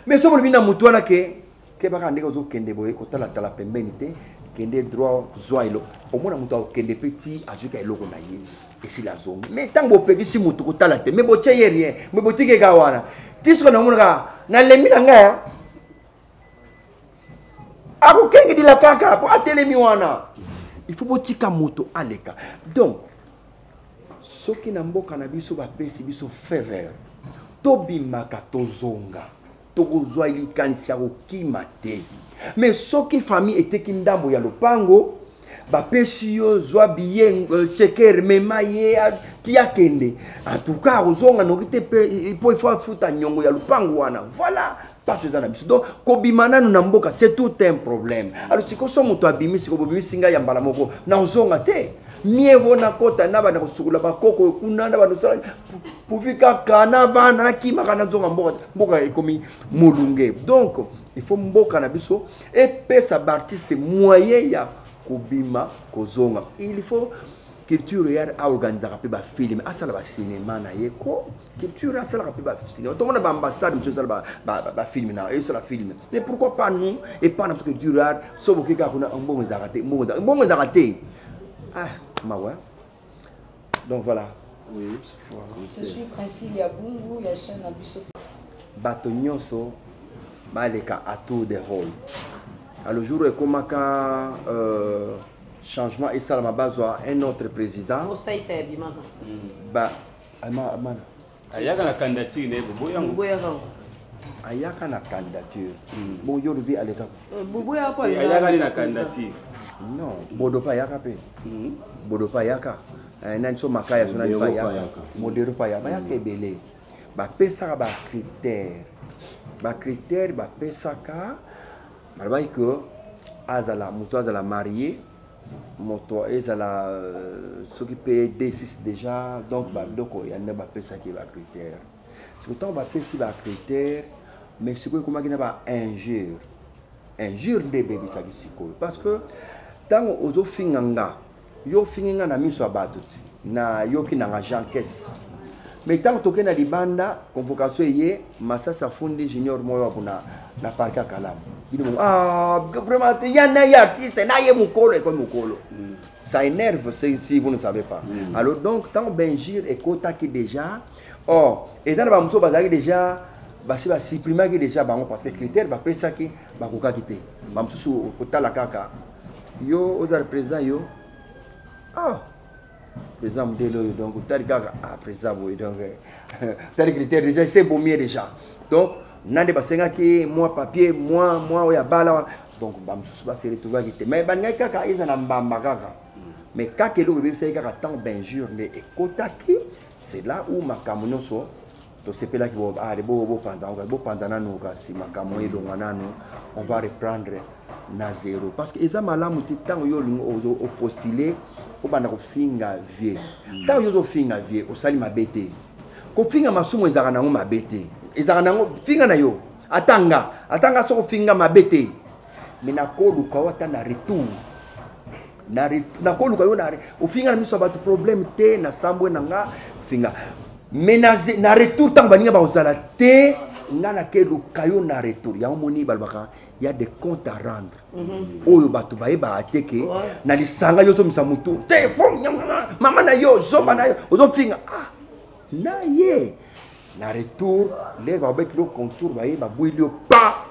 mais so bina mutu wana ke baka ndeko zo kende boye ko tala pembeni te kende droit zoilo au mona mutu kende petit ajuka eloko na ye et si la zone mais tant bo pekisi mutu ko tala te mais bo teye rien mais bo tike ka wana tisko na munga na lemi na nga ako kengi di la kaka po atelemi wana il faut botika moto aleka donc soki na mboka na biso ba pesi biso faveur to bimaka to zonga to kozwa ilikanisi ya kokima te mais soki famille eteki ndambo ya lopango ba pesi yo zwa bien checker mema ye tia kende en tout cas ozonga nokite pe po il faut futa nyongo ya lupango wana voilà parce que na biso donc kobimana na mboka c'est tout un problème alors si ko so moto abimi si ko bimisi nga ya mbala moko na ozonga te mievo na kota na bana kusukula bakoko kunanda bana sala pufika kana vana na kima kana zonga mboka ekomi molunge donc il faut mboka na biso et pesa bartiste moyen ya kobima kozonga il faut culture ya organiser ba film asala ba cinéma na yeko culture asala ba cinéma to mona ba ambassade monsieur sala ba film na et sala film mais pourquoi pas nous et pas notre culture so bokika kuna mbongo zakate ah ma ouais donc voilà oui je suis Princille ya bungu ya chaîne na biso bato nyonso baleka à tour de rôle. Alors, le jour où il y a changement, et ça, base un autre président. Ça, c'est bien. Bah, il y a une candidature. Il y a une candidature. Bon, il y a une candidature. Non, Bodopa Yaka. Bodopa Yaka. Nanso Makaya, son ami Yaka. Modero Payaka. Yaka est belé. Bah, pesa ba critère. Ba critère, ba pesa ka. Malgré que azala moto azala marié moto ezala s'occuper D6 déjà donc ba doko ya ne ba pesa ki ba critère c'est que tant ba pesi ba critère mais c'est que comment qui n'a pas injure de bébé ça qui parce que tant ozo finganga yo finga na miso abatu na yo ki na agent caisse mais tant que na libanda convocation yé Masasa Fundi junior moyo kuna na parka Kalamu. Ah, vraiment, il y a un artiste, il y a un comme Mukolo. Ça énerve si vous ne savez pas. Alors, donc, tant Benjir et Kota qui déjà, oh, et dans le Bamso Bazari déjà, basi supprimer qui déjà, parce que critère, va payer ça qui va vous quitter. Bamso sous Kota la Kaka. Yo, aux président, yo, ah, président Moudelo, donc, tel Kaka, ah, président, donc, tel critère déjà, c'est beau mieux déjà. Donc, nande basengaki moi papier moi oya bala donc bamususu base retrouver te mais baningaki kaka eza na mbamba kaka mais kaka eloko ebebisaki kaka tant benjure nde ekotaki c'est là où makambo nyonso tosepelaki bopanza nanu kasi makambo elonga nanu on va reprendre na zéro parce que eza malamu te ntango yo olingi opostule obanda kofinga vie ntango yo ozofinga vie osali mabe te kofinga masumu ezalaka nango mabe te ezalaka nango finga na yo atanga soko finga mabe te mais nakoluka yo ata na retour nakoluka yo ofinga na miso ya bato problème te na sambwe na nga finga mais na retour ntango baninga bakozala te nga nakeluka yo na retour yango moni balobaka y a des comptes à rendre oyo bato bayebaka te ke na lisanga yo ozomisa mutu te fo mama na yo zoba na yo ozofinga na ye na retour lere babeti lo contour baye babwili yo pa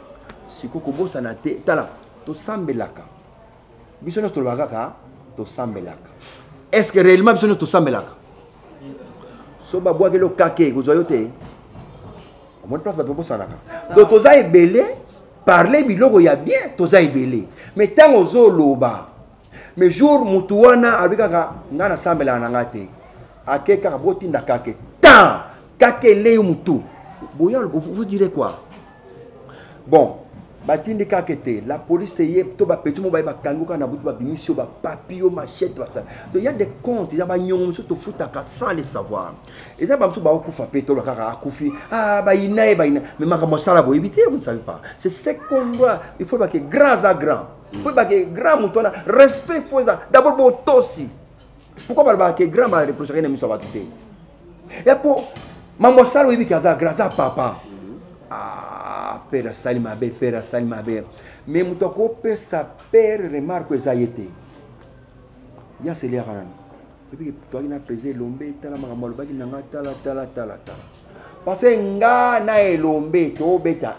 siko kobosana te tala tosambelaka biso nyonso tolobaka kaka tosambelaka est ce que réellement biso nyonso tosambelaka so babwaki lo kake kozwa yo te omoni place bato babosanaka donc toza ebele parler biloko ya bien toza ebele mais ntango ozoloba mais jour mutu wana alobi kaka ngai nasambelaka na nga te ake kaka botinda kake tant kake eleyo mutu boya vous direz quoi bon batindi kake te la police ye to bapeti mo baye bakangi kaka na butu babimisi yo bapapi yo machette basala donc il y a des comptes eza banyongo mosusu tofutaka sans le savoir eza bamosusu baokufa pe toloba kaka akufi bayina ye bayina mais makambo asala boyebi te vous ne savez pas c'est ce qu'on doit il faut bake grand à grand il faut bake grand moto wana respect faut eza d'abord botosi pourquoi balobaka ke grand bareprochaka na miso ya bato te ya po mambo asala oyebi ke aza grand aza papa père asali mabe père asali mabe mais moto akopesa père remarque eza ye te ya seliaka nani epi toaki na président elombe tala makambo alobaki na nga tala parce que nga na elombe tobeta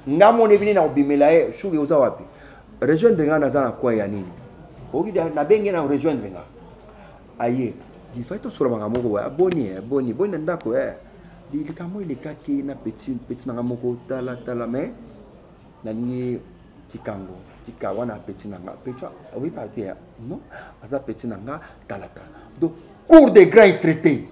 1 nga mona ebini na kobimela ye shuki oza wapi rejoindre nga naza na coin ya nini oki nabenge na rejoindre nga aye difai tosola makambo moko boye boni na ndako likambo elekaki na petit nanga moko tala mais nalingi tika wana petit nanga petit oui pas te non aza petit nanga tala donc cours de grand traité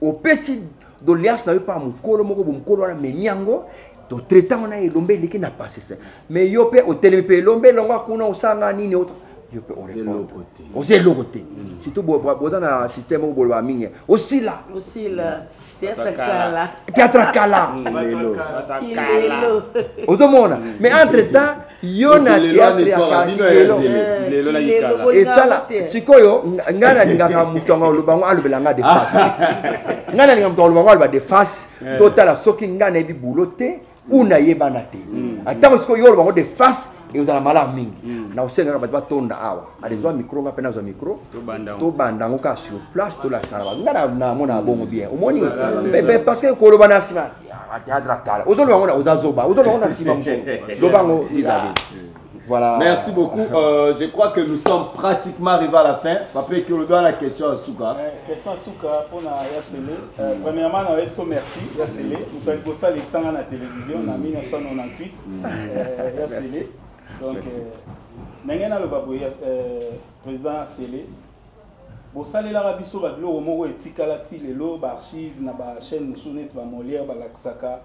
opesi doléance na yo pa mukolo moko bomukolo wana menyango to traitant na elombe eleki na passé mais yo pe otelemi pe elombe longa kuna osanga nini autre yo pe on répond aussi eloko te surtout boza na système oyo boloba mingi aussi là théâtre kala ozomona mais entre temps yo na théâtre ya kala esala sikoyo nga nalingaka moto anga olobango alobelanga de face nga nalinga moto olobango aloba de face totala soki nga nayebi bulo te una yebana te atango sikoyo yo olobango de face ezala malamu mingi na osengaka bato batonda awa alezwa micro nga mpe nazwa micro tobanda yango kaka sur place tolakisana bato nga namona bongo bien omoni parce que koloba na nsima théâtre kala ozoloba ngo ozazoba ozoloba ngo na nsima moko loba ngo vis-à-vis. Voilà. Merci beaucoup. Je crois que nous sommes pratiquement arrivés à la fin. Papa, que le doigt la question à Souka. Question à Souka pour Yassele. Premièrement, on a merci Yassele. Nous avons bossé Alexandre à la télévision en 1998. Yassele. Donc, Nengena le babou président Sélé. Bossale la biso babilo au moro etikalati lelo ba archive na ba chaîne musunet ba Molière ba laksaka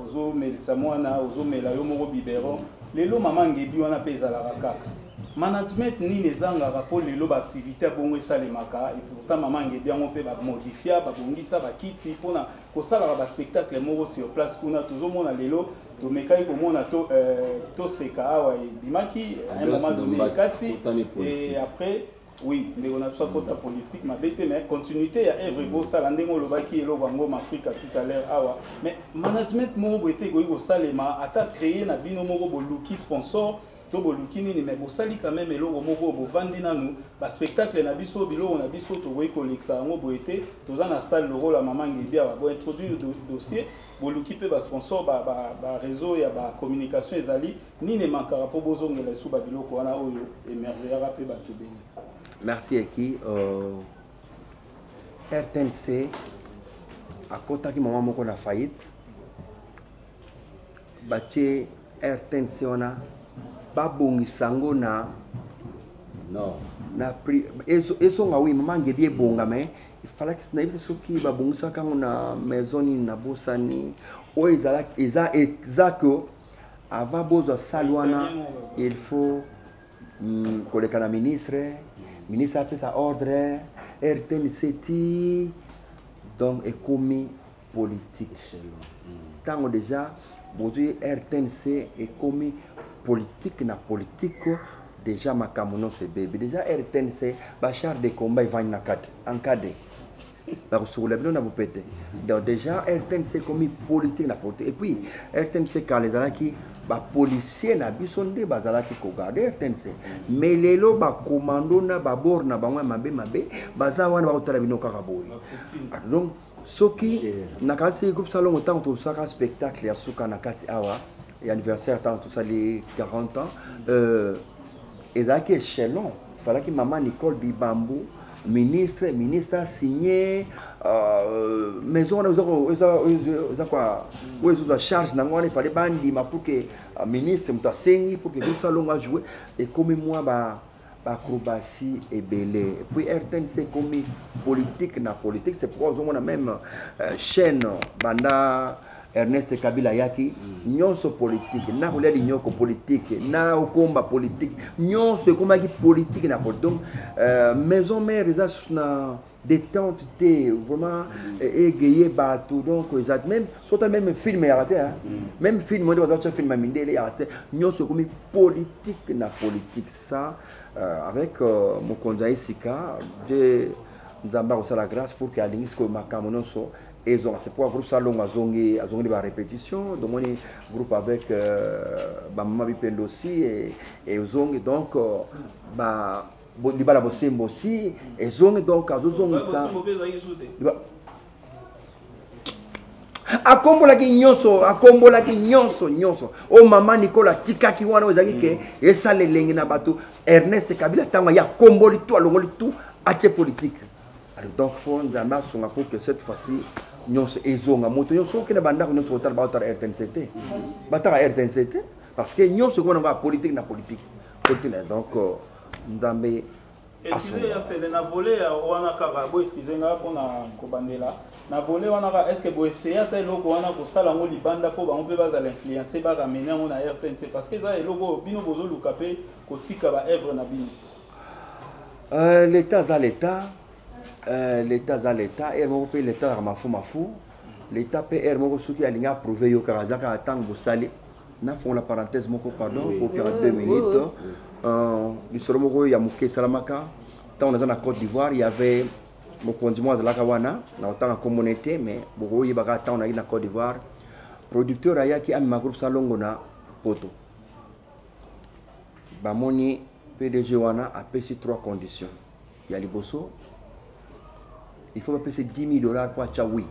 ozo melisa mwana ozo mela yo moro biberon lelo mama ngebi wana peza la kaka management ni nezanga rapport lelo ba activité bongo salemaka et pourtant mama ngebi yango pe ba modifier ba bongisa ba kiti pona ko sala ba spectacle moro sur place kuna tozo mona lelo to mekai ko mona to seka awa bimaki à un moment donné kati et après oui, mais on a besoin de politique, mais continuité, il y a Evre Bossa, l'andémo le baki et le Bango Afrique tout à l'heure. Mais management moro était goïgo salema, a créé na bino moro boluki sponsor, to boluki ni mais bosali quand même et le moro bo vandi na nous, ba spectacle na biso bilo on a biso to goïko lexa ngo boete, to za na salle le rôle la maman ngebia ba introduire le dossier. Boluki pe ba sponsor ba réseau ya ba communication ezali ni ne mankara po bozongela sou ba biloko wana oyo emerveillera pe ba to béni. Merci Eki. RTNC a contacté maman moko na faillite. batie RTNC wana babongisango na non na prix esonga oui maman ngebi ebonga mais il fallait que na yebisa soki babongisaka ngo na maison ni na bosani o eza que avant bozwa sale wana il faut koleka na ministre apesa ordre RTNC ti donc ekomi politique ntango déjà bozwi RTNC ekomi politique na politique déjà makambo nyonso ebebe déjà RTNC bachar de combat evandi na kati encadré bakosukola bino na bopete donc déjà RTNC ekomi politique na politique et puis RTNC kala ezalaki bapolisier na biso nde bazalaki kogarde RTNC mais lelo bakomando na babor na bango ya mabe baza wana bakotala bino kaka boye donc soki na kati groupe salon ntango tosaka spectacle ya suka na kati awa et anniversaire ntango tosali 40 ans ezalaki échelon falaki maman Nicole Bibambu ministre a signé maison eza quoi oyo charge nango wana ifale bandima pour que ministre moto asengi pour que groupe salon a joué ekomi mwa acrobatie ebele et puis RTNC ekomi politique na politique c'est pourquoi ozomona même chaîne banda Ernest Kabila yaki nyonso politique na kolia linyoko politique na okomba politique nyonso ekomaki politique na politique donc maison mère eza na détente te vraiment égayé bateau donc exact même surtout même film ya raté même film on doit film mindele ya raté nyonso ekomi politique na politique ça avec Mokonza Isika de Nzamba ko la grâce pour que alingis ko makambo nyonso. Et c'est pour un groupe salon à zongi de répétition donc on est groupe avec Maman Bipendo aussi et zongi donc libala bosembo aussi et zongi donc azozongi ça akombolaki nyonso o mama Nicolas tikaki wana ozaki ke esala elengi na bato Ernest Kabila tanga ya komboli tout alongoli tout atie politique alors donc faut nzamba songa pour que cette fois-ci nyonso ezonga moto nyonso okena bandako nyonso otala baotala RTNC bataka RTNC parce que nyonso kona nga politique na politique donc nzambe excusez na volé wana kaka bo excusez nga pona kobandela na volé wana ka est-ce que bo essayer ata loko wana ko sala ngo libanda po ba on peut baza l'influencer ba ramener ngo na RTNC parce que ça loko bino bozo lukape ko tika ba œuvre na bino l'état za l'état et mon pays l'état à mafou l'état PR mon souki alinga prouver yo karazaka atang bosali na fond la parenthèse moko pardon pour 2 minutes du solo moko ya muke salamaka tant on est en Côte d'Ivoire il y avait mon conduit de la kawana na autant la communauté mais boko yibaka tant on a na Côte d'Ivoire producteur ayaki ami ma groupe salongo na poto bamoni PDG wana a payé 3 conditions il y a liboso il faut payer $10,000 pour Tchaoui.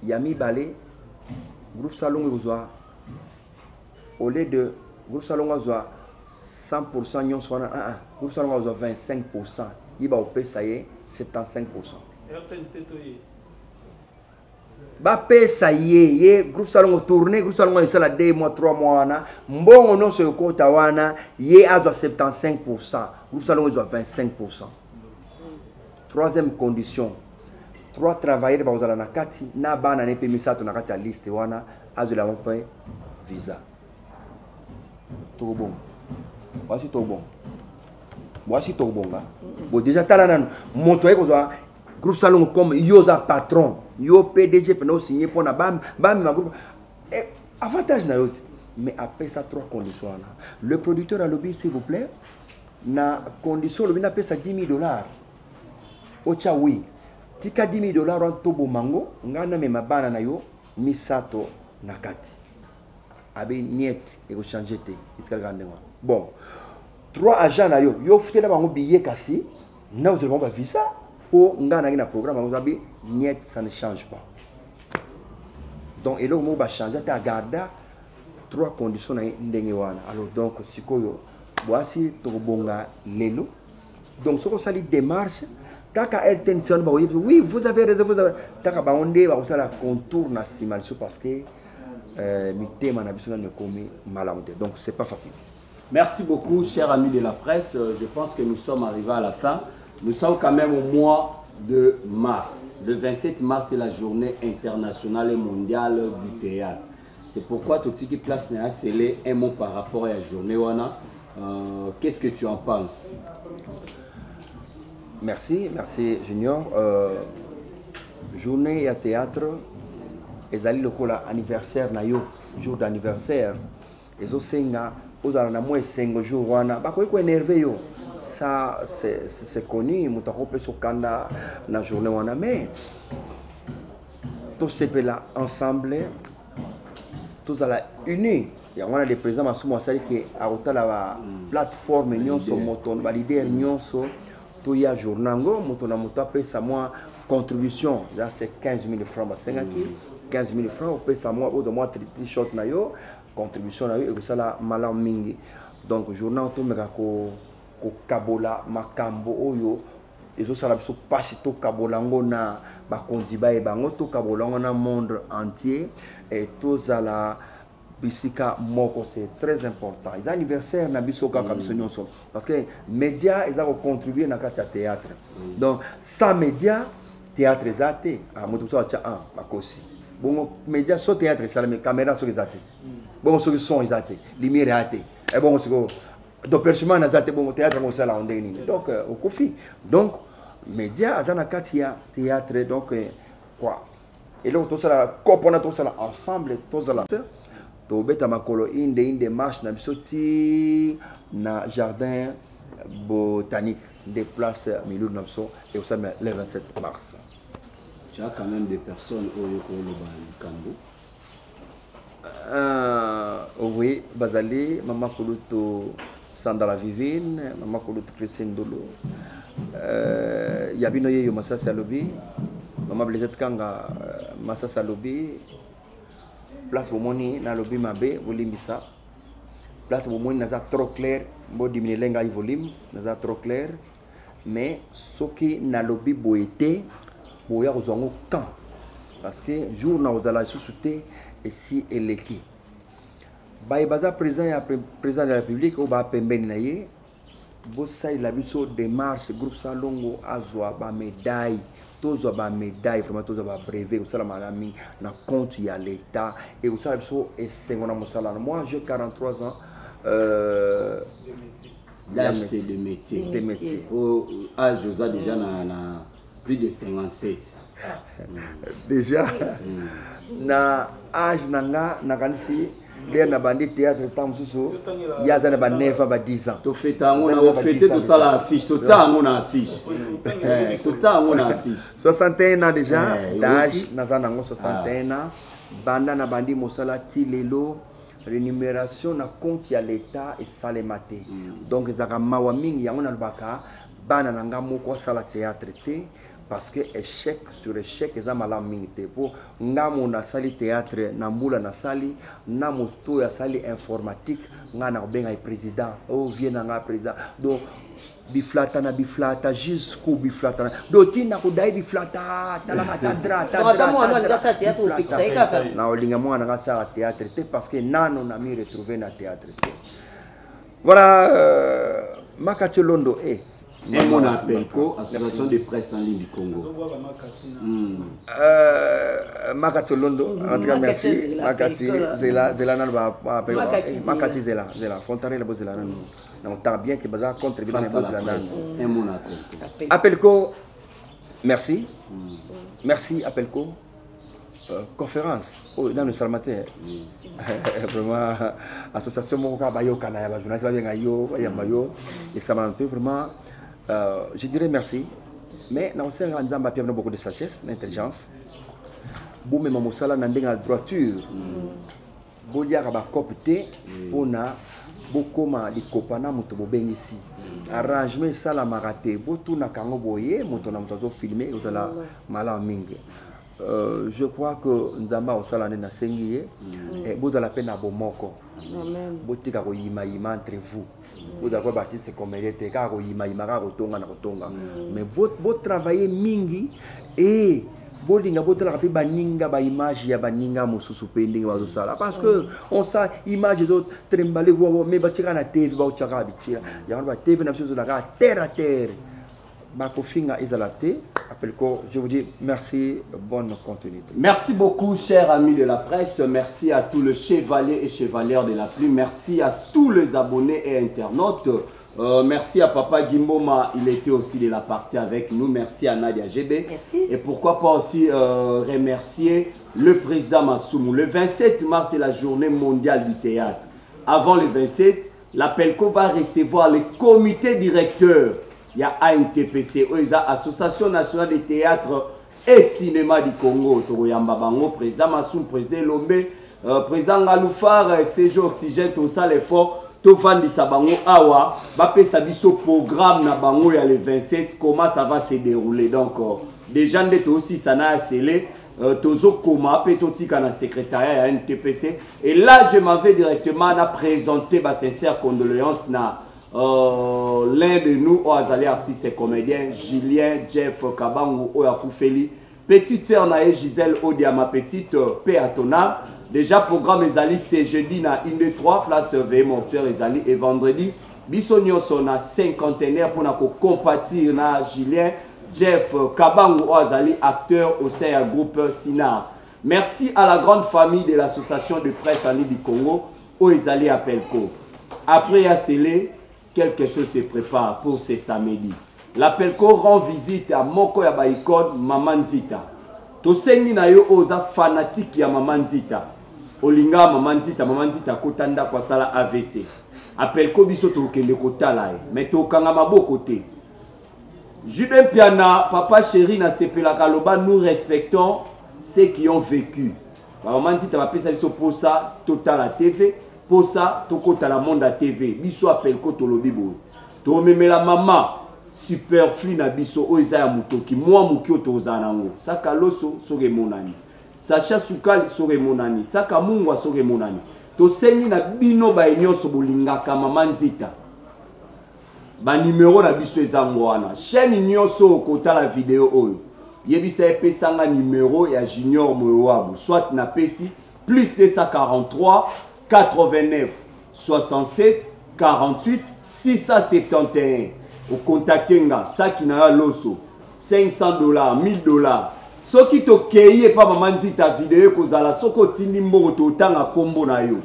Yami Balé, groupe Salon Rosoa, au lieu de groupe Salon Rosoa 100%, nous sommes groupe Salon Rosoa 25%, il va payer ça y est 75%. Ba payer ça y est, groupe Salon tourné, groupe Salon est là 2 mois, 3 mois, bon on se compte à wana, y a 75%, groupe Salon Rosoa 25%. Troisième condition, 3 travailleurs bazala na kati na bana ne pe misato na kati ya liste wana azula mpe visa. Tout bon. Voici tout bon. Bon déjà talana moto eko zo groupe salon comme yoza patron, yo PDG peno signer pour na bam ma groupe avantage na yote. Mais après ça 3 conditions là. Le producteur a lobby s'il vous plaît na condition le bina pesa $10,000. Ocha oui, tika $10,000 en tobo mango, ngana me mabana na yo, misato nakati. Abe niet et changer te, itkal gandema. Bon, 3 agents na yo, yo fitela bango billet kasi, na vous allez visa, pour ngana na programme, vous avez niet, ça ne change pas. Donc, et là, on va changer, tu as gardé 3 conditions na ndenge wana. Alors donc, sikoyo, voici tobonga lelo. Donc, ce qu'on s'allie démarche. Taka RTNC oui vous avez raison vous avez taka baonde ba osala contour na simalso parce que mitema na biso na komi malamu te. Donc c'est pas facile. Merci beaucoup, chers amis de la presse. Je pense que nous sommes arrivés à la fin. Nous sommes quand même au mois de mars. Le 27 mars, c'est la journée internationale et mondiale du théâtre. C'est pourquoi tout ce qui place n'a scellé un mot par rapport à la journée. Qu'est-ce que tu en penses? Merci Junior. Journée à théâtre, et zali le anniversaire na yo, jour d'anniversaire. Et zo senga, ozala na moi 5 jours wana, ba ko énervé yo. Ça c'est connu, mutako pe sokanda na journée wana, mais tous ces là ensemble, tous à la unis. Il y a des présidents qui ont la plateforme nyonso moto ba leader nyonso to ya journango moto na moto pe sa moi contribution là c'est 15 000 francs ba 5 15 000 francs pe sa moi au de moi t-shirt na yo contribution na yo et ça la mala mingi. Donc journal to meka ko kabola makambo oyo ezo sala biso pasi to kabolango na ba kondiba e bango to kabolango na monde entier et tous à la bisika moko, c'est très important. Les anniversaires na biso kaka biso nyonso parce que médias ils ont contribué na kati ya théâtre. Donc sans médias théâtre ezate a moto so acha bakosi. Bon médias so théâtre ça mais caméra so ezate. Bon so son ezate, lumière ezate. Et bon so do perchement ezate bon théâtre mo sala ondeni. Donc au kofi. Donc médias azana kati ya théâtre donc quoi. Et là tout ça la copona tout ça ensemble tout ça là. Tobeta makolo inde marche na bisoti na jardin botanique des places Milou Napso et aussi le 27 mars. Tu as quand même des personnes au Kambo. Oui, Bazali, Maman Koluto Sandala Vivine, Maman Koluto Christine Dolo. Yabino Yeyo Massa Salobi, Maman Blazet Kanga Massa Salobi. Place bomoni na lobi mabe volimbisa. Place bomoni naza trop clair, bo diminuer lenga i volume, naza trop clair. Mais soki na lobi boete, boya kozongo quand. Parce que jour na ozala susute et si eleki. Ba baza président de la République ou ba pembeni na ye, bo sai la biso démarche groupe Salongo azwa ba médaille. Tous les médailles, vraiment tous les brevets, tous les na compte y a l'État et vous savez et c'est moi j'ai 43 ans d'âge de métier. Au âge Josa déjà na plus de 57. Déjà na âge nanga na kanisi les na bandi théâtre temps sous il y a ba 9 ba 10 ans. To fêter on a fêté tout ça la affiche, tout ça on a affiche. Tout ça on a affiche. 61 ans déjà d'âge nazana 61 ans banda na bandi mosala ti lelo rémunération na compte ya l'état et salemate. Donc ezaka mawa mingi yango na lubaka bana nanga moko sala théâtre té parce que échec sur échec eza malamu mingi te po ngamo na sali théâtre na mbula na sali na mosto ya sali informatique nga na benga président o vient nga président donc biflata na biflata jusqu'au biflata do tina ko dai biflata tala matadra na olinga mwana nga sala théâtre te parce que nano na mi retrouver na théâtre te voilà Makati Londo et mon Apelco, association de presse en ligne du Congo. Makati Londo, en tout cas merci. Makati Zela Makati Zela Fontaré la Bozela nan. Donc t'as bien que baza contribuer dans Bozela nan. Et mon Apelco. Apelco, merci. Merci Apelco. Conférence dans le Salmater. Vraiment association Moka Bayo Kana ba journaliste ba bien ayo ya mayo et ça m'a vraiment je dirais merci, mais nous avons beaucoup de sagesse, d'intelligence. Nous avons une droiture. Nous avons copté pour beaucoup de copana ici. Arrangement ça la maraté. Beaucoup na kango boye, nous filmé, nous avons malin mingi. Je crois que nous avons na sengiye et vous avez la peine à bomoko. Amen. Botika ko yima entre vous. Vous avez bâti ce communauté car yima tonga na tonga. Mais votre travail mingi et bolinga botala pe baninga ba image ya baninga mosusu pe ndenge bazosala parce que on sa image les autres trembler mais batira na TV ba otchaka bitira ya ba TV na biso la terre à terre ma kofinga ezalate appel ko je vous dis merci bonne continuité. Merci beaucoup chers amis de la presse, merci à tous les chevaliers et chevalières de la pluie, merci à tous les abonnés et internautes. Merci à Papa Gimboma, il était aussi de la partie avec nous. Merci à Nadia GB. Merci. Et pourquoi pas aussi remercier le président Massoumou. Le 27 mars, c'est la journée mondiale du théâtre. Avant le 27, l'APELCO va recevoir le comité directeur. Il y a ANTPC, Association nationale de théâtre et cinéma du Congo. Toroyamba Bango, président Massoum, président Lombe, président Ngaloufar, Séjour Oxygène, tout ça, l'effort. Tofandisa bango awa bapesa biso programme na bango ya le 27 comment ça va se dérouler donc déjà ndete aussi ça na scellé tozo koma pe totika na secrétariat ya NTPC et là je m'en vais directement à présenter ma sincère condoléance na l'un de nous au azali artiste et comédien Julien Jeff Kabangu Oyakufeli petite sœur na Gisèle Odia ma petite paix à ton âme. Déjà, programme Ezali, c'est jeudi na 1, 2, 3, place veille mortuaire Ezali et vendredi. Bissonio son a cinquantenaire pour nous compatir na Julien Jeff Kabangu Azali, acteur au sein du groupe Sinar. Merci à la grande famille de l'association de presse en du Congo, au Ezali Apelco. Après Yassele, quelque chose se prépare pour ce samedi. L'Apelco rend visite à Moko Yabaikon, Maman Zita. Tosengi na yo oza fanatique ya Maman Zita. Olinga Maman Zita kotanda kwa sala AVC. Apelco biso tokende kotala mais tokanga maboko te. Jude Piana, papa chéri na sepela kaloba, nous respectons ceux qui ont vécu. Maman Zita va pesa biso pour ça total la TV, pour ça tokota la monde à TV. Biso Apelco tolobi boy. To memela maman superflu na biso oza ya mutoki moi mukio tozanango. Saka loso soge monani. Sacha Sukali soge monani, Saka Mungwa soge monani. To sengi na bino ba enyoso bolingaka Maman Zita. Ba numéro na biso ezango wana. Chaîne nyoso okota la vidéo oyo. Yebisa epesanga numéro ya Junior Mowabu, soit na pesi plus 243 89 67 48 671. Au contactenga saki na loso $500 $1000. Soki to keye pa Maman Zita vidéo kozala soko tindi mbongo to tanga kombo na yo.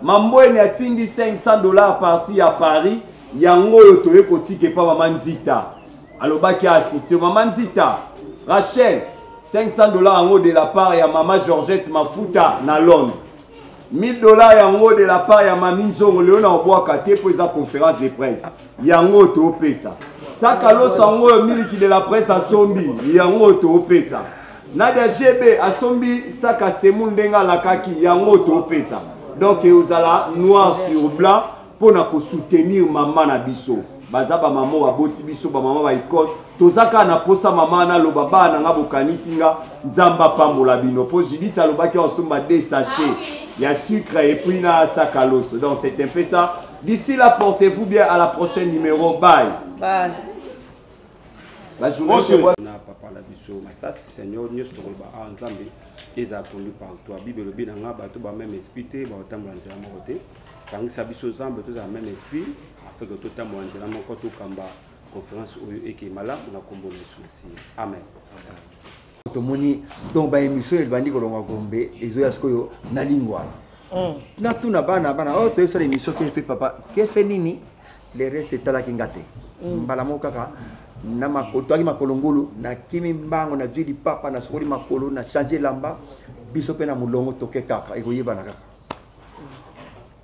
Mamboene atindi $500 à partir à Paris, yango yo to ekotike pa Maman Zita. Alobaki assiste Maman Zita. Rachel $500 yango de la part ya Maman Georgette Mafuta na Londres. $1000 yango de la part ya Mami Nzongo Leona Obwaka te pour sa conférence de presse. Yango to pesa. Saka lo sango miliki de la presse a sombi, yango to pesa. Nadia GB a sombi saka semundenga lakaki yango to pesa. Donc euzala noir sur blanc pour na ko soutenir maman na biso. Bazaba maman wa boti biso ba maman ba ikon. Tozaka na posa maman na lo baba na nga bokanisinga nzamba pambola bino. Po Judith alobaki osomba des sachets. Il y a sucre et puis na sakalos. Donc c'est un peu ça. D'ici là, portez-vous bien à la prochaine numéro. Bye. Bye. La journée se voit. Papa la biso, mais ça Seigneur nous te roba ensemble et ça conduit par toi. Bible le bien nga bato ba même esprit te ba otambola nzela moko te. Sangi sa biso ensemble tous a même esprit afin que tout tambola nzela moko to kamba conférence oyo eke mala na kombo Yesu. Amen. Tomoni donc ba émission el bandi kolonga kombe ezo ya sikoyo na lingwa. Na tuna bana oh to esa émission qui fait papa qui fait nini le reste tala kingate. Mbala mokaka na makoto aki makolongolo na kimi mbango na judi papa na sokoli makolo na changer lamba biso pe na mulongo toke kaka ekoyeba na kaka.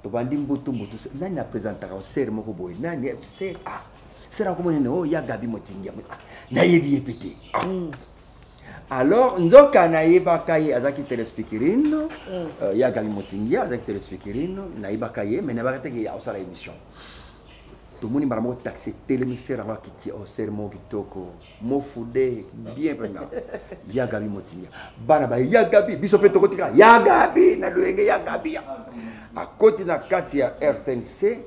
To bandi mbutu nani na présentaka au ser moko boy nani ser sera comme oh ya Gabi Motingia na yebi epete. Alors, nzoka na yeba kaye azaki telespikirino, ya Gabi Motingia azaki telespikirino, na yeba kaye, mais na ba teke ya osala émission. Tout le monde m'a taxé télémissaire avant qu'il tire au serment qui toko, mo foudé bien pendant. Ya Gabi Motingia. Bana ba ya Gabi, biso pe toko tika, ya Gabi na luenge ya Gabi. A côté na kati ya RTNC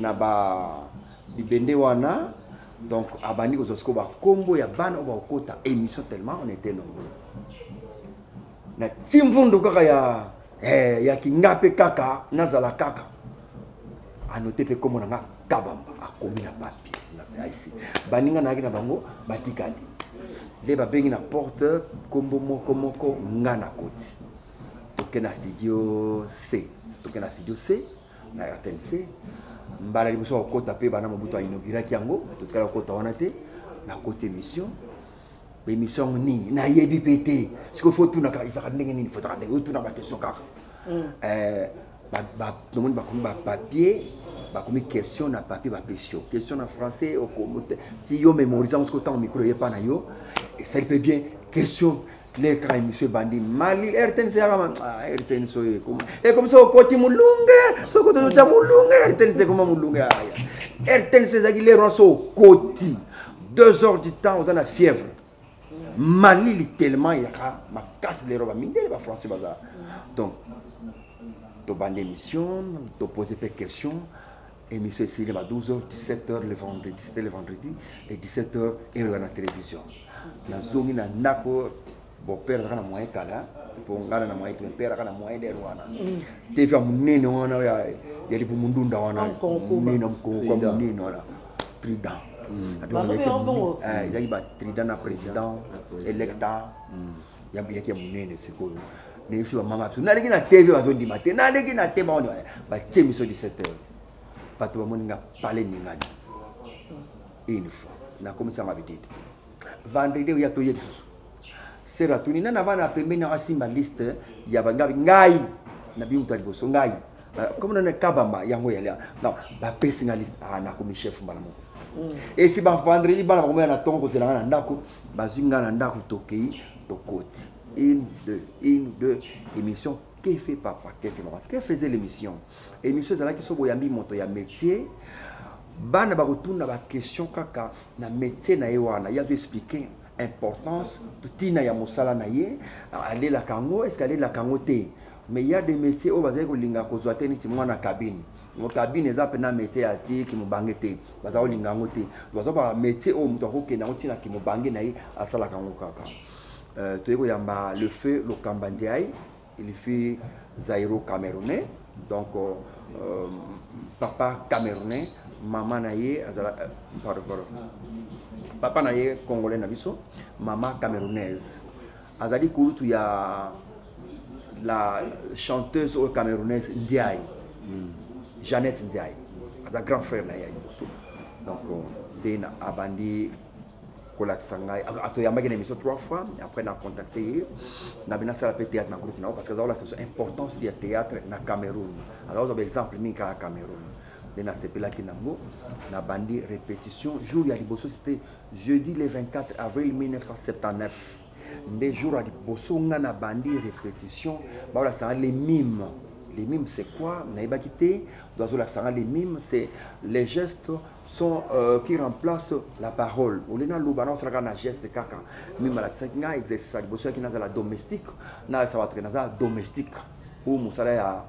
na ba bibende wana. Donc, abandi aux Osco, combo ya ban au kota émission tellement on était nombreux. na timvundo kaka ya kingape kaka nazala kaka anote pe komo nga kabamba akomi na papier na ici baninga na na bango batikali le babengi na porte kombo moko nga na koti toke na studio C na RTNC mbala liboso okota pe bana mobuto a inauguré yango totikala okota wana te na côté émission nini na yebi pété ce qu'il faut tout na isa ndenge nini faut ndenge tout na ba question kaka tout le monde ba papier ba comme question na papier ba question na français au comité si yo mémorisant ce que temps micro y pas na yo et ça peut bien question les cas monsieur bandi mali RTNC RTNC comme ça côté mulunga so côté de mulunga RTNC comme mulunga RTNC zaki les rosso côté 2 heures du temps on a fièvre Mali tellement il y a ma casse les robes mine les français bazar donc to bande émission to poser des questions émission ici les 12h 17h le vendredi c'était le vendredi et 17h et la télévision na zongi na nako bo père kana moyen kala pour ngana na moyen père kana moyen de rwana TV munene wana ya libu mundunda wana munene mko kwa munene wana trident il y a eu trident président électa il y a qui munene siko ne suis mama absolu na leki na TV bazondi matin na leki na tema on ba temiso 17h bato bamoninga parler ningani une fois na commencé à m'habiter vendredi il y a toyé lisusu sera tuni na vana pembeni na simba liste ya bangabi ngai na biunta liboso ngai comme na kabamba yango ya non ba personaliste na comme chef mbala moko et si ba vendredi bana ba na tongo zela na ndako bazinga na ndako tokei tokoti une deux émission que fait papa que fait maman que faisait l'émission émission zala ki so boyambi moto ya métier bana ba retourna ba question kaka na métier na yewana ya expliquer importance tutina ya mosala na ye aller la kango est-ce qu'aller la kango te mais il y a des métiers au bazai ko linga ko zoate ni timwa na cabine mo cabine za pena métier ati ki mo bangete baza ko linga ngote baza ba métier o muto ko kena otina ki mo bange na ye asala kango kaka to yeko yamba le feu le kambandiai il fait Zaïro camerounais donc papa camerounais maman na ye azala pardon papa na ye congolais na biso maman camerounaise azali kurutu ya la chanteuse camerounaise Ndiaye Jeannette Ndiaye aza grand frère na ye biso donc dena abandi kolaksangai ato yambaki na émission 3 fois après na contacté na bina sala pe théâtre na groupe na parce que ça c'est important si théâtre na Cameroun alors par exemple minka Cameroun na sepela kinango na bandi répétition jour ya liboso c'était jeudi le 24 avril 1979 des jours à liboso na bandi répétition ba la ça les mimes c'est quoi naïba quitté doit la les mimes c'est les gestes sont qui remplacent la parole on lena lubana sera na geste kaka mime la kinga exercice à liboso qui na la domestique na ça va être na domestique ou musala ya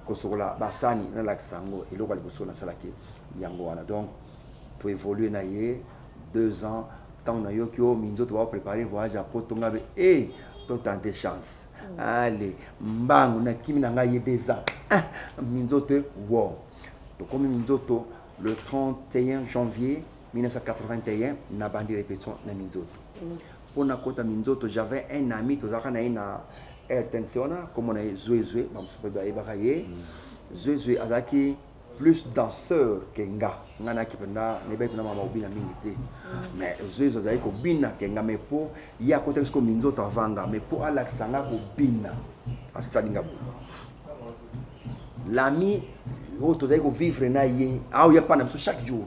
kosokola basani na laksango eloko liboso na salaki yango wana donc pour évoluer na ye 2 ans tant na yo ki o minzoto va préparer voyage à Potonga et to tenter chance allez mbangu na kimi na ngai 2 ans minzoto wow to comme minzoto le 31 janvier 1981 na bandi répétition na minzoto on a kota minzoto j'avais un ami to zaka na ina attention comme on a Zoué mam super ibakaye Zoué azaki plus danseur que ngana kipenda ne betu na mama ubina mingi te mais Zoué azaki ko bina kenga mais po ya côté ce ko minzoto avanga mais po alaksanga ko bina asalinga l'ami auto zaki ko vivre na ye au ya pana chaque jour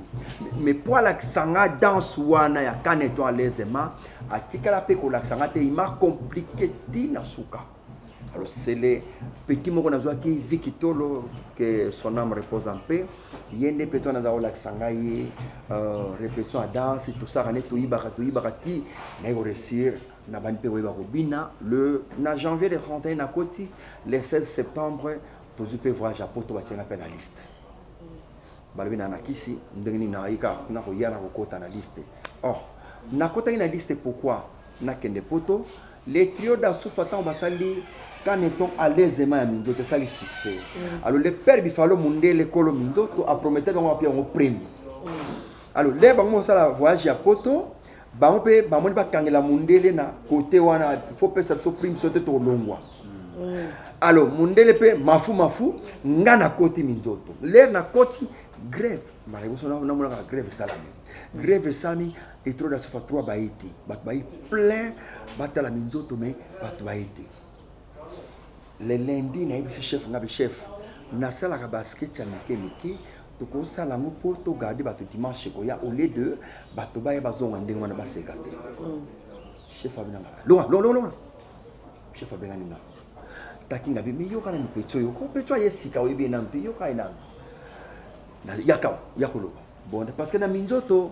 mais pour alaksanga danse wana ya kaneto alezema atikala pe ko laksanga te ima compliqué dina suka. Alors c'est les petits mots qu'on a joué qui Vikitolo que son âme repose en paix. Il y a des petits dans la sangaye répétition à danse tout ça on est tout ibakati na réussir na banpe weba robina le na janvier le 31 à côté le 16 septembre tout peut voyage à Porto batien appel la liste. Balbi na nakisi ndengini na ika na ko yana ko kota na liste. Or na kota ina liste pourquoi na kende poto les trios d'Assoufata on va salir quand est-on à l'aisément à Minzoto ça le succès alors le père Bifalo Mundele Kolo Minzoto a prometté qu'on va payer un prime alors les bango ça la voyage à Poto bango pe bango ba kangela Mundele na côté wana faut payer ça prime sauter to longwa alors Mundele pe mafu ngana côté Minzoto l'air na côté grève malgré na mona grève salami grève salami et trop d'Assoufata 3 baïti baï plein batala Minzoto mais bat baïti le lundi na yebisi chef ngabe chef nasalaka basket ya mike to ko sala ngo pour to garder bato dimanche ko ya au lieu de bato ba ya bazonga ndenge wana baseka te chef abina longa chef abina ninga takinga be mi yoka na ni petso yoko petso yesika oyebi na mti yoka ina na yakolo bon parce que na Minzoto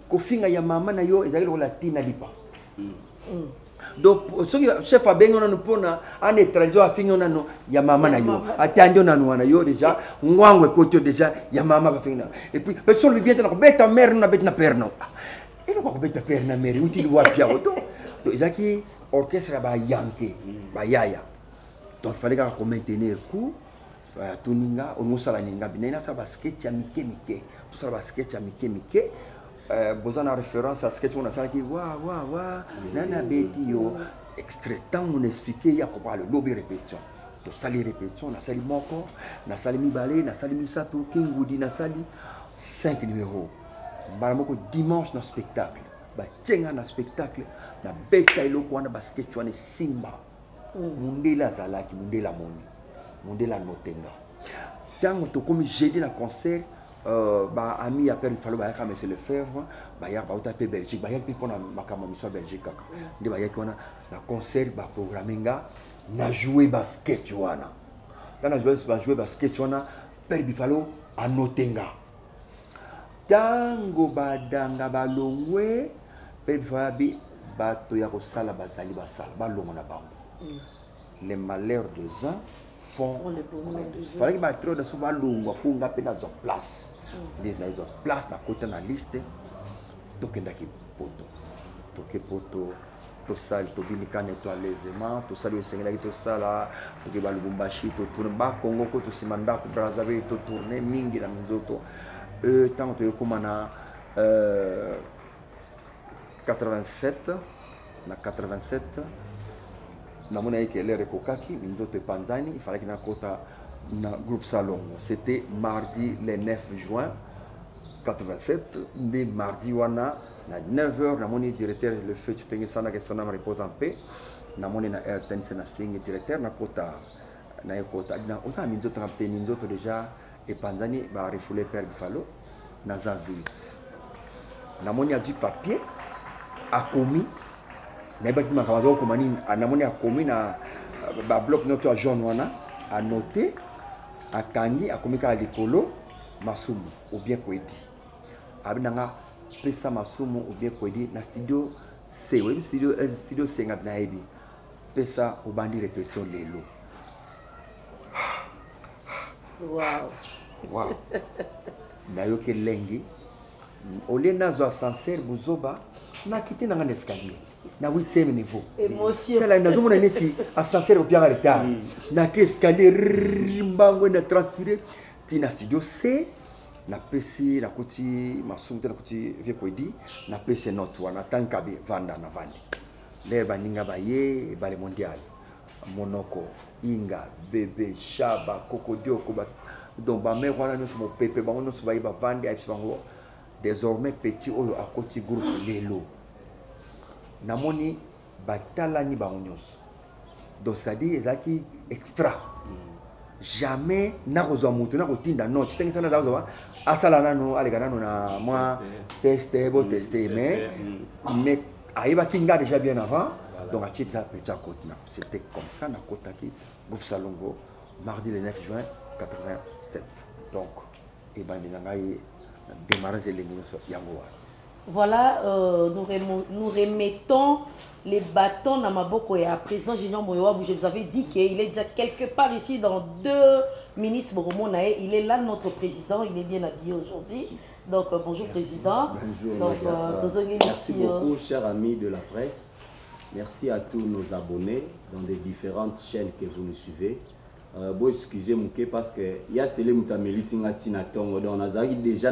ko finga ya mama na yo ezali ko latina lipa donc ce qui chef a bengo na pona en étranger a finga na no ya mama na yo atandi na no na yo déjà ngwangwe koto déjà ya mama ba finga et puis personne bien na beta mère na beta père no et no ko beta père na mère utile wa pia auto donc ezaki orchestre ba yanke ba yaya donc il fallait qu'on maintenir coup tuninga on musala ninga binena sa basket ya mike tout ça basket ya mike besoin de référence à ce que tu as dit, nana beti yo extrait tant on expliqué il y a quoi le lobby répétition to sali répétition na sali moko na sali mibale na sali misato kingudi na sali 5 numéros mbala moko dimanche na spectacle ba tsenga na spectacle na beta iloko wana basket tu wana simba mundela zalaki mundela moni mundela notenga tango to comme jeudi na concert ba ami appelle il fallait ba ka monsieur Lefebvre ba ya ba utape Belgique ba ya pour na makama mission Belgique kaka ndi ba ya kona na concert ba programminga na jouer basket wana kana jouer basket wana per bifalo anotenga tango badanga balongwe per bifalo bi bato ya ko sala bazali basala balongo na bango les malheurs des uns font le bonheur des autres. Il fallait que battre de souvent longue pour nga pe na zo place na zo place na côté na liste tokenda ki poto to sali to binika nettoyer aisément to sali esengela ki to sala to ke ba Lubumbashi to tourner ba Congo ko to simanda ko Brazzaville to tourner mingi na Minzoto tant to yokoma na 87 na 87 namona yeke lere kokaki Minzoto Panzani il fallait qu'il na kota na groupe Salongo c'était mardi le 9 juin 87 mais mardi wana na 9h namoni directeur le feu titengi sana que son âme repose en paix namoni na RTNC na singi directeur na kota na kota na ota Minzoto na pte Minzoto déjà et Panzani ba refoulé père Bifalo na za vite namoni a du papier a commis na ba kima kamazo komani namoni a commis na ba bloc note à jaune wana a noté a kangi a commis ka likolo masumu ou bien kwedi abinanga pesa masumu ou bien kwedi na studio C oui studio C ngabna ebi pesa obandi répétition lelo wow na yoke lengi ole nazo ascenseur buzoba na kiti na escalier na 8e niveau émotion tala nazo mona neti ascenseur au bien retard na ke escalier mbango na transpirer tina studio C na pesi na kuti masumte na kuti vie kwedi na pesi note wana tankabe vanda na vandi le baninga baye bale mondial monoko inga bébé shaba kokodio ko ba donc ba me wana no so pepe ba no so ba vandi a bango désormais petit oyo a koti groupe lelo namoni batalani bango nyonso donc ça dit ezaki extra jamais na kozwa mutu na kotinda non titengi sana zazo asala nano alegana na moi tester mais aiba kinga déjà bien avant donc a tiré ça petit à côté c'était comme ça na kotaki groupe Salongo mardi le 9 juin 87 donc et ben ngai démarrage l'émission yango. Voilà, nous remettons les bâtons dans ma boko et à président Junior Moyoa, je vous avais dit qu'il est déjà quelque part ici dans 2 minutes. Il est là, notre président, il est bien habillé aujourd'hui. Donc bonjour. Merci. Président. Bonjour. Donc, merci beaucoup, chers amis de la presse. Merci à tous nos abonnés dans des différentes chaînes que vous nous suivez. Bon, excusez-moi parce que il y a celle qui m'a Tina Tongo. Donc, on a déjà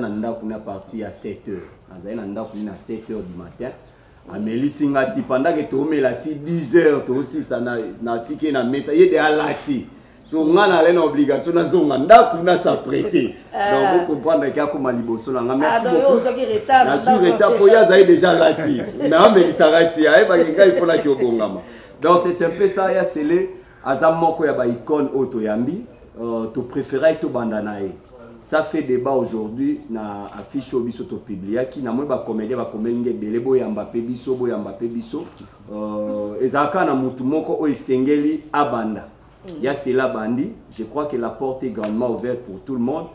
parti à 7h. On a à 7h du matin. Amélie Singati, pendant que tu as 10 heures, tu aussi ça na ticket na messa, il y a des alati. So on a une obligation na zonga ndakuna s'apprêter. Donc vous comprenez qu'il y a comme liboso là. Merci beaucoup. Na sur retard pour ya zaï déjà lati. Na mais ça rati ai ba il faut na kiobongama. Donc c'est un peu ça ya scellé azamoko ya ba icône auto yambi tu préférais to bandanae. Ça fait débat aujourd'hui na affiche obiso to publier qui na moi ba comédien ba komenge belebo ya Mbappé biso ezaka na mutu moko o esengeli abanda. Il y a cela bandi, je crois que la porte est grandement ouverte pour tout le monde.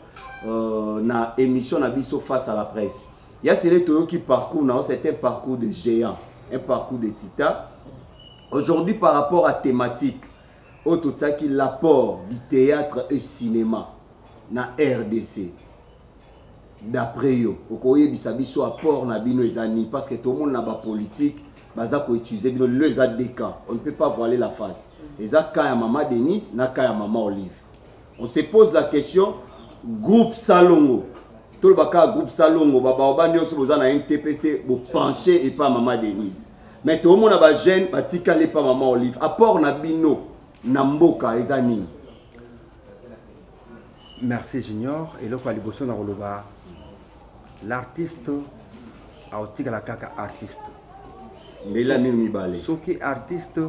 Na émission na biso face à la presse. Il y a cela qui parcourt, c'est un parcours de géant, un parcours de titan. Aujourd'hui par rapport à thématique, autotsaki l'apport du théâtre et cinéma na RDC. D'après yo, okoye bisabiso apport na bino ezani parce que tout le monde na ba politique, baza ko utiliser bino le za déca. On ne peut pas voiler la face. Les cas à maman Denise, na cas à maman Olive. On se pose la question groupe Salongo. Tout le baka groupe Salongo, baba obani oso boza na NTPC bo pencher et pas maman Denise. Mais tout le monde a ba jeune, ba tikale pas maman Olive. Apport na bino na mboka ezani. Merci Junior. Et le Kwaliboso na Roloba, l'artiste a aussi la kaka artiste. Mais la mi balé. Ce qui est artiste,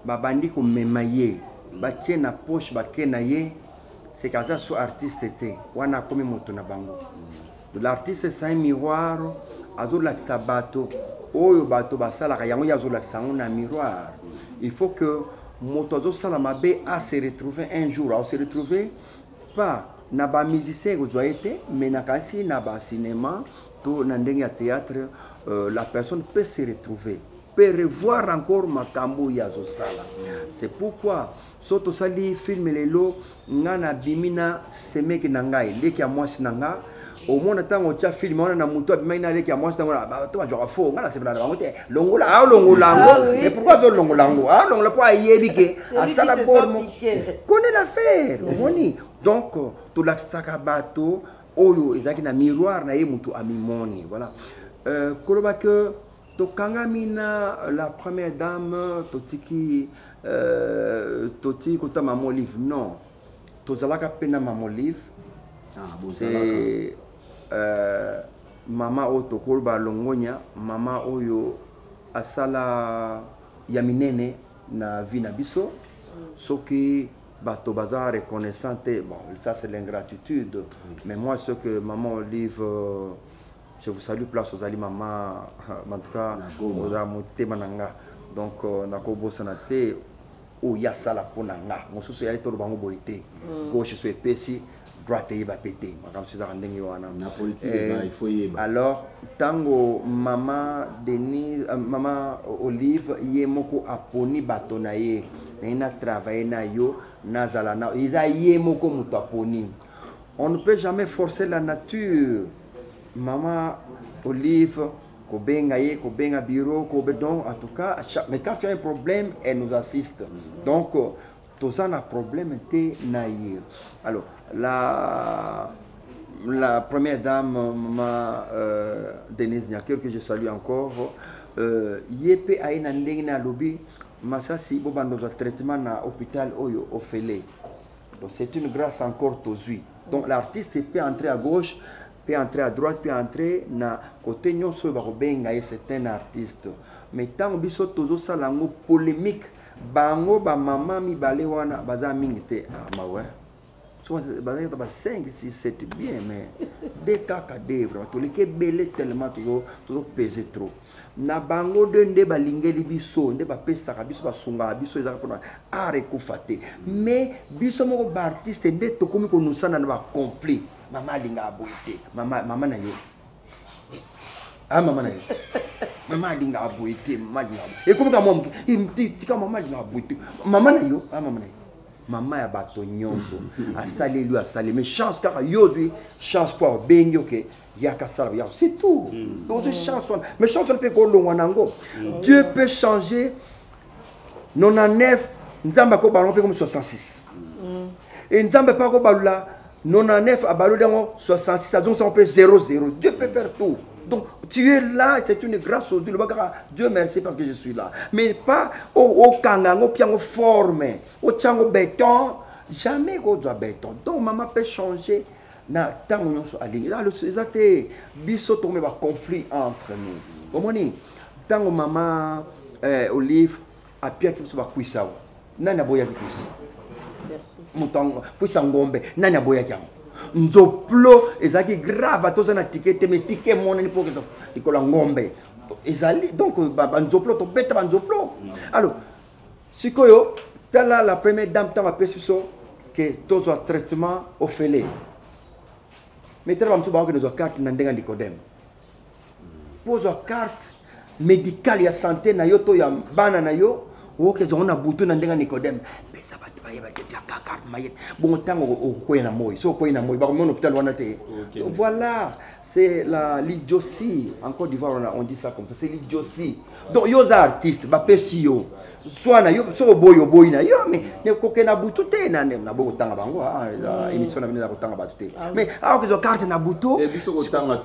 babandi ko memaye, batie na poche bakenaye, c'est kaza so artiste était. Wana komi moto na bango. L'artiste c'est un miroir, azo la sabato, oyo bato basala ka yango yazo la sango na miroir. Il faut que moto sala mabe a se retrouver un jour, a se retrouver pas na ba musicien ko joyete mais na kasi na ba cinéma to na ndenge ya théâtre la personne peut se retrouver peut revoir encore makambo ya zosala. C'est pourquoi soto sali film lelo ngana bimina semeki na ngai leki ya mwasi na nga au moins tango tia film on na muto bimina leki ya mwasi tango ba to joga fo ngana sebla na ngote longola longolango mais pourquoi zo longolango longola po ayebike asala porno connaît l'affaire moni. Donc tout la sakabato oyo ezaki na miroir na ye mutu amimoni. Voilà koloba que to kangamina la première dame totiki toti kota maman Olive non tozalaka pena maman Olive c'est maman oto koloba longonya maman oyo asala ya minene na vie na biso soki bato baza reconnaissante. Bon, ça c'est l'ingratitude. Mais moi ce que maman Olive je vous salue place aux ali maman en tout cas aux amoté mananga. Donc nakobo sanate o ya sala ponanga mosusu ya litolo bango boité gauche so epesi droite yeba pété makam si za ndenge wana na politique ça il faut yeba. Alors tango maman Denise maman Olive yemoko aponi bato na ye na travailler na yo nazala na iza yemoko muto aponi. On ne peut jamais forcer la nature. Maman Olive kobenga ye kobenga bureau kobedon en tout cas mais quand tu as un problème elle nous assiste. Donc tous un problème était naïe. Alors la première dame maman Denise Niaker que je salue encore yepe aina ndenge na lobby masasi bobando za traitement na hôpital oyo ofele. Donc c'est une grâce encore tozui. Donc l'artiste peut entrer à gauche, peut entrer à droite, peut entrer na côté nyonso ba kobenga et c'est un artiste. Mais tant biso tozo salango polémique bango ba maman mi balé wana baza mingi te ma ouais. Soit baza ba 5 6 7 bien mais des caca des vraiment to les belé tellement tozo peser trop. Na bango de nde balingeli biso nde ba pesa ka biso ba sunga biso ezaka pona are kufate. Mais biso moko ba artiste nde to komi ko nusana na ba conflit. Maman linga aboite maman na yo maman na yo maman linga aboite maman linga et comme ka mom tika maman linga aboite maman na yo maman na yo maman ya bato nyonso asali lui asali mais chance kaka yozui chance pour bengi ok yaka sala ya c'est tout donc chance mais chance on peut ko longwa nango Dieu peut changer 99 nzamba ko balon pe comme 66 et nzamba pas ko balula 99 à balou dango 66 donc ça on peut 0 Dieu peut faire tout. Donc tu es là, c'est une grâce au Dieu. Dieu merci parce que je suis là. Mais pas au kangango, piango forme, au tiango béton. Jamais go doit béton. Donc maman peut changer. Na tant on soit aligné. Alors c'est ça que biso tombe ba conflit entre nous. Comment ni tant maman Olive a pia qui soit kuisa. Nana boya kuisa. Merci. Mutango kuisa ngombe. Nana boya kiango. Nzoplo ezaki grave atoza na ticket mais ticket monene pour que ikola ngombe ezali donc nzoplo to beta nzoplo alors sikoyo tala la première dame tanga peso que tozo traitement au fele mais tala mso ba que nous carte na ndenga Nicodème pozo carte médicale ya santé na yo to ya bana na yo oke zona butu na ndenga Nicodème pesa batu ba yeba ke carte mayet bon tango ko na moy so ko na moy ba mon hôpital wana te voilà c'est la l'idiotie en Côte d'Ivoire on dit ça comme ça c'est l'idiotie donc yo za artiste ba pesio soit na yo so boy na yo mais ne ko ke na butu te na bo tanga bango émission na bina ko tanga batu te mais ako zo carte na butu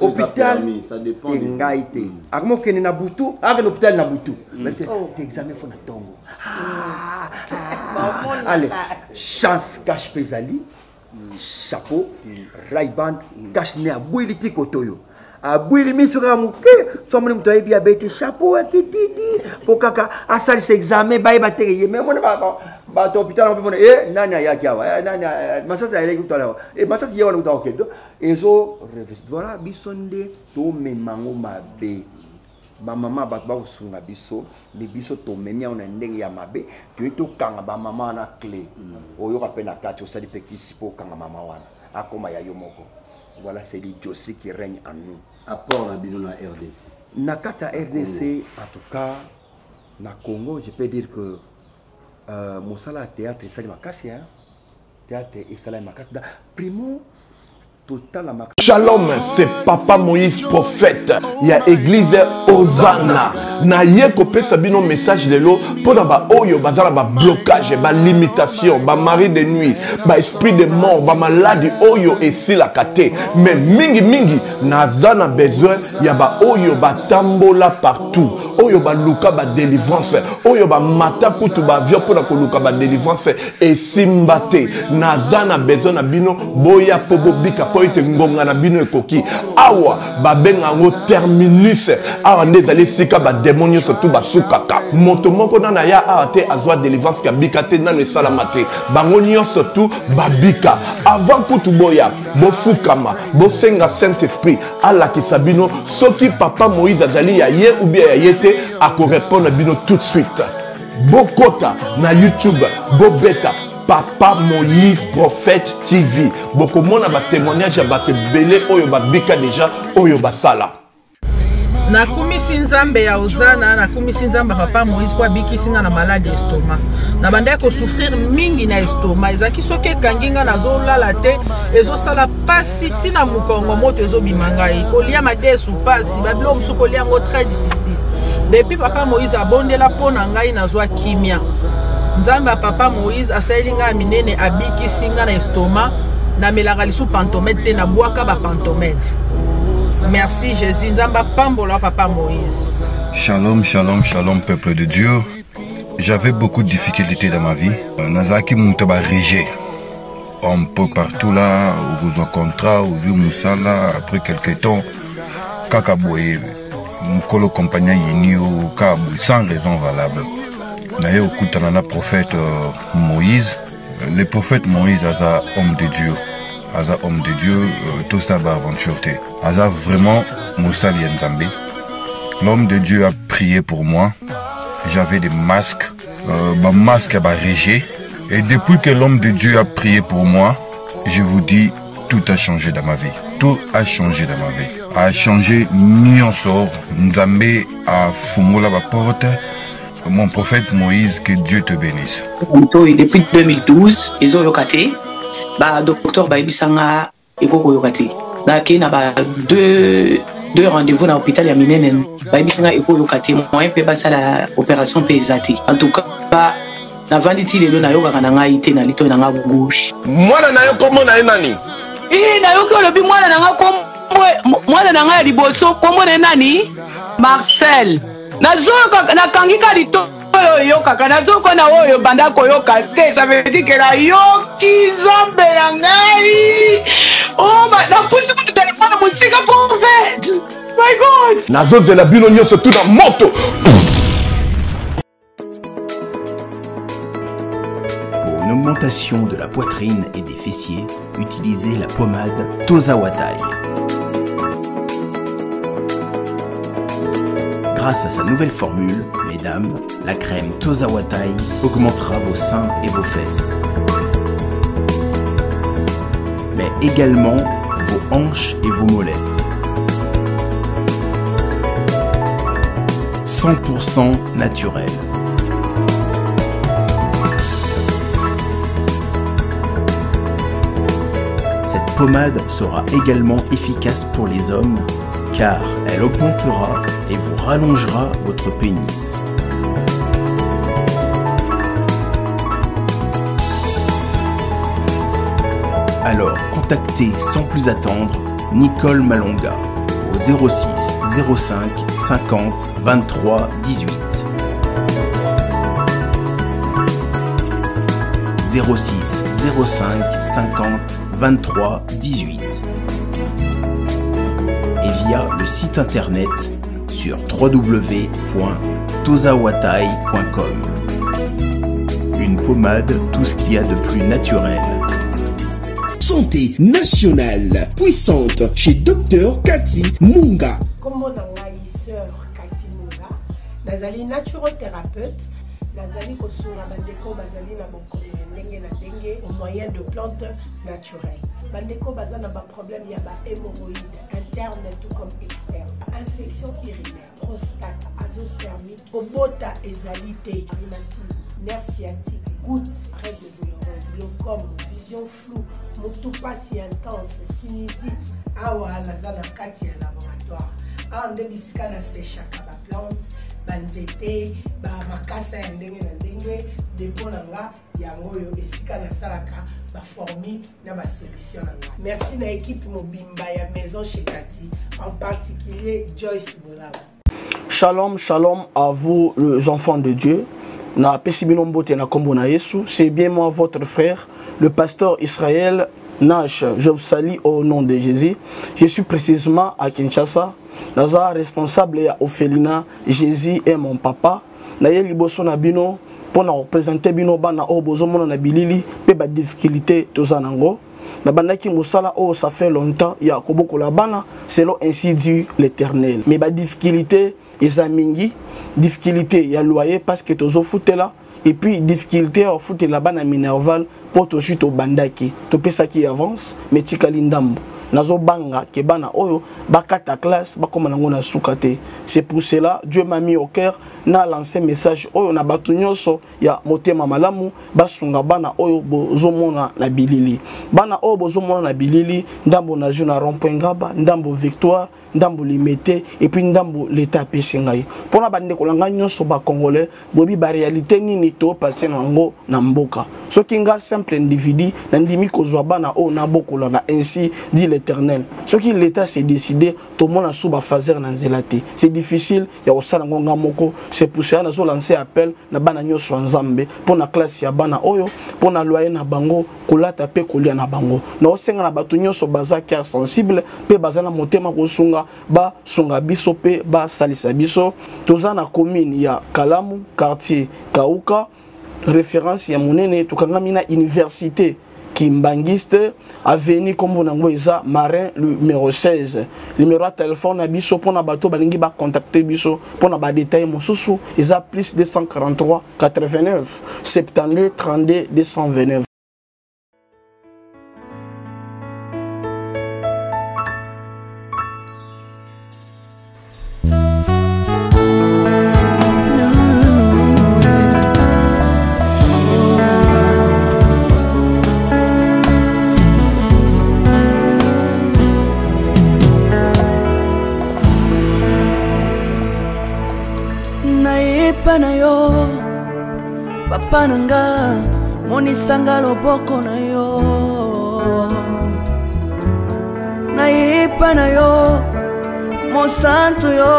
hôpital ça dépend ngaite akmo ke na butu ak l'hôpital na butu mais examen fo na tongo allez chance cache pesali chapeau Ray-Ban cache ne abwili tikotoyo abwili misura muke somone mtu aibi abete chapeau akitidi pokaka asali se examen baye bateye mais mona ba to hôpital on peut mona nani ayaki awa nani masasa ile kutala masasa yewana kutala kedo ezo voilà bisonde to memango mabe ba mama ba usunga biso mais biso to memia on ndenge ya mabe to kanga ba mama na clé oyo ka pena kati o sali pekisi po kanga mama wana akoma ya yomoko voilà c'est l'idiotie qui règne en nous apport na bino na RDC na kata RDC en tout cas na Congo je peux dire que mosala théâtre sali makasi hein théâtre et sala makasi da primo. Shalom, c'est Papa Moïse prophète. Il y a église Hosanna. Na ye kopé sabino message de l'eau pour ba oyo bazala ba blocage, ba limitation, ba mari de nuit, ba esprit de mort, ba maladie oyo et si la kate. Mais mingi nazana besoin ya ba oyo ba tambola partout. Oyo ba luka ba délivrance, oyo ba mata kutu ba vio pour ko luka ba délivrance et simbate. Nazana besoin na bino boya pobo bika poite ngonga na bino ekoki. Awa ba benga ngo terminus. Awa ndezali sika ba démonios surtout ba sukaka. Moto moko na ya ate azwa délivrance ka bikate na ne salamate. Bango surtout babika. Avant kutu boya bo fukama, bo senga Saint-Esprit ala kisabino soki Papa Moïse azali ya ye ou bien ya yete a ko répondre bino tout de suite. Bokota na YouTube, bobeta Papa Moïse Prophète TV. Boko mona ba témoignage ba te belé oyo ba bika déjà oyo basala. Na kumisi nzambe ya Hosanna, na kumisi nzambe Papa Moïse kwa biki singa na maladie estomac. Na banda ko souffrir mingi na estomac. Ezaki soke kanginga na zo lala te, ezo sala pasi tina mukongo moto ezo bimangai. Kolia madesu pasi, babilo musuko lia ngo très difficile. Depuis Papa Moïse abondela pona ngai na zo kimia. Nzambe Papa Moïse asalinga minene abiki singa na estomac, na melaka lisu pantomètre na boaka ba pantomètre. Merci Jésus, Nzamba Pambola Papa Moïse. Shalom, shalom, shalom peuple de Dieu. J'avais beaucoup de difficultés dans ma vie. Nazaki Moutaba Régé. Un peu partout là, où vous en contrat, où vous Moussala, après quelques temps, Kakaboye, Mkolo compagnon Yini ou Kabou, sans raison valable. D'ailleurs, Koutanana prophète Moïse, le prophète Moïse est un homme de Dieu. Aza homme de Dieu, tout ça va aventure. Aza vraiment Moussa Nzambe. L'homme de Dieu a prié pour moi. J'avais des masques, ma masque a régé. Et depuis que l'homme de Dieu a prié pour moi, je vous dis, tout a changé dans ma vie. Tout a changé dans ma vie. A changé Nyonso. Nzambe a fumola la porte. mon prophète Moïse, que Dieu te bénisse. Depuis 2012, ils ont yokaté. Docteur Baibisanga et Koko yokaté. Il y a deux rendez-vous dans l'hôpital à Minenen. Baibisanga et Koko yokaté. Moi, je peux passer à l'opération PSAT. En tout cas, la venditi de l'eau yoga kananga ite na lito na gauche. Moi, na yo comment na nani? Na yo ko lobi moi na nga liboso kombo na nani? Marcel. Na kangika lito yo kaka na zoko na oyo banda koyoka te, ça veut dire que la yoki zambe ya ngai. Oh na pusi ku téléphone musika prophète. My God. Nazo zela bino nyonso tout dans moto. Pour une augmentation de la poitrine et des fessiers, utilisez la pommade Tozawatai. Grâce à sa nouvelle formule, mesdames, la crème Tozawatai augmentera vos seins et vos fesses, mais également vos hanches et vos mollets. 100% naturel. Cette pommade sera également efficace pour les hommes car elle augmentera et vous rallongera votre pénis. Alors contactez sans plus attendre Nicole Malonga au 06 05 50 23 18. 06 05 50 23 18 et via le site internet sur www.tozawatai.com. Une pommade, tout ce qu'il y a de plus naturel. Santé nationale puissante chez Dr Cathy Munga. Comme mon sœur Cathy Munga, nazali naturothérapeute, nazali kosura bandeko bazali na bokono ndenge na ndenge au moyen de plantes naturelles. Bandeko baza na ba problème ya ba hémorroïdes interne tout comme externe, infection urinaire, prostate, azoospermie, obota ezalité, rhumatisme, nerf sciatique, gouttes, règles douloureuses, glaucome, vision floue, moutopasi intense, sinusite. Awa naza na kati ya laboratoire. Awa nde bisika na séchaka ba plante, banzete, ba makasa ya ndenge na ndenge, depo na nga yango yo esika na salaka ba formule na ba solution na nga. Merci na équipe mobimba ya maison chez Cathy, en particulier Joyce Bolaba. Shalom, shalom à vous les enfants de Dieu. Na pesibino mbote na kombo na Yesu, c'est bien moi votre frère, le pasteur Israël Nash. Je vous salue au nom de Jésus. Je suis précisément à Kinshasa. Naza responsable ya Ophelina, Jésus est mon papa. Na ye liboso na bino pour représenter bino bana o bozo mona na bilili pe ba difficulté tozanango. Na bandaki musala oh ça fait longtemps ya koboko la bana selon ainsi dit l'Éternel. Mais ba difficulté ezamingi, difficulté ya loyer parce que tozo foutela et puis difficulté au foot la bana minerval pour to chute au bandaki to pesa qui avance mais tikali ndambo nazo banga ke bana oyo bakata classe bakoma nango na sukate. C'est pour cela Dieu m'a mis au cœur na lancé message oyo na batu nyonso ya motema malamu basunga bana oyo bozomona na bilili, bana oyo bozomona na bilili ndambo na juna rond-point Ngaba, ndambo Victoire, ndambo Limete et puis ndambo l'état pesingai pona bande kolanga nyonso ba congolais bobi ba réalité nini to passer nango na mboka soki nga simple individu na ndimi kozwa bana o na bokola na ainsi dit l'Éternel. Soki l'état s'est décidé tout monde a sous ba fazer na nzelate c'est difficile ya osala ngonga moko. C'est pour ça nazo lancer appel na bana nyonso nzambe pona classe ya bana oyo pona loyer na bango kolata pe kolia na bango na osenga na batu nyonso baza cœur sensible pe bazana motema kosunga ba sunga biso pe ba salisa biso. Toza na commune ya Kalamu quartier Kauka, référence ya monene tokanga na université Kimbangiste avenue comme on a Marin le numéro 16. Numéro de téléphone à biso pour na bateau balingi ba contacter biso pour na ba détail mosusu isa plus 243 89 72 32 229. papa nanga monisanga loboko na yo nayepa na yo mosantu yo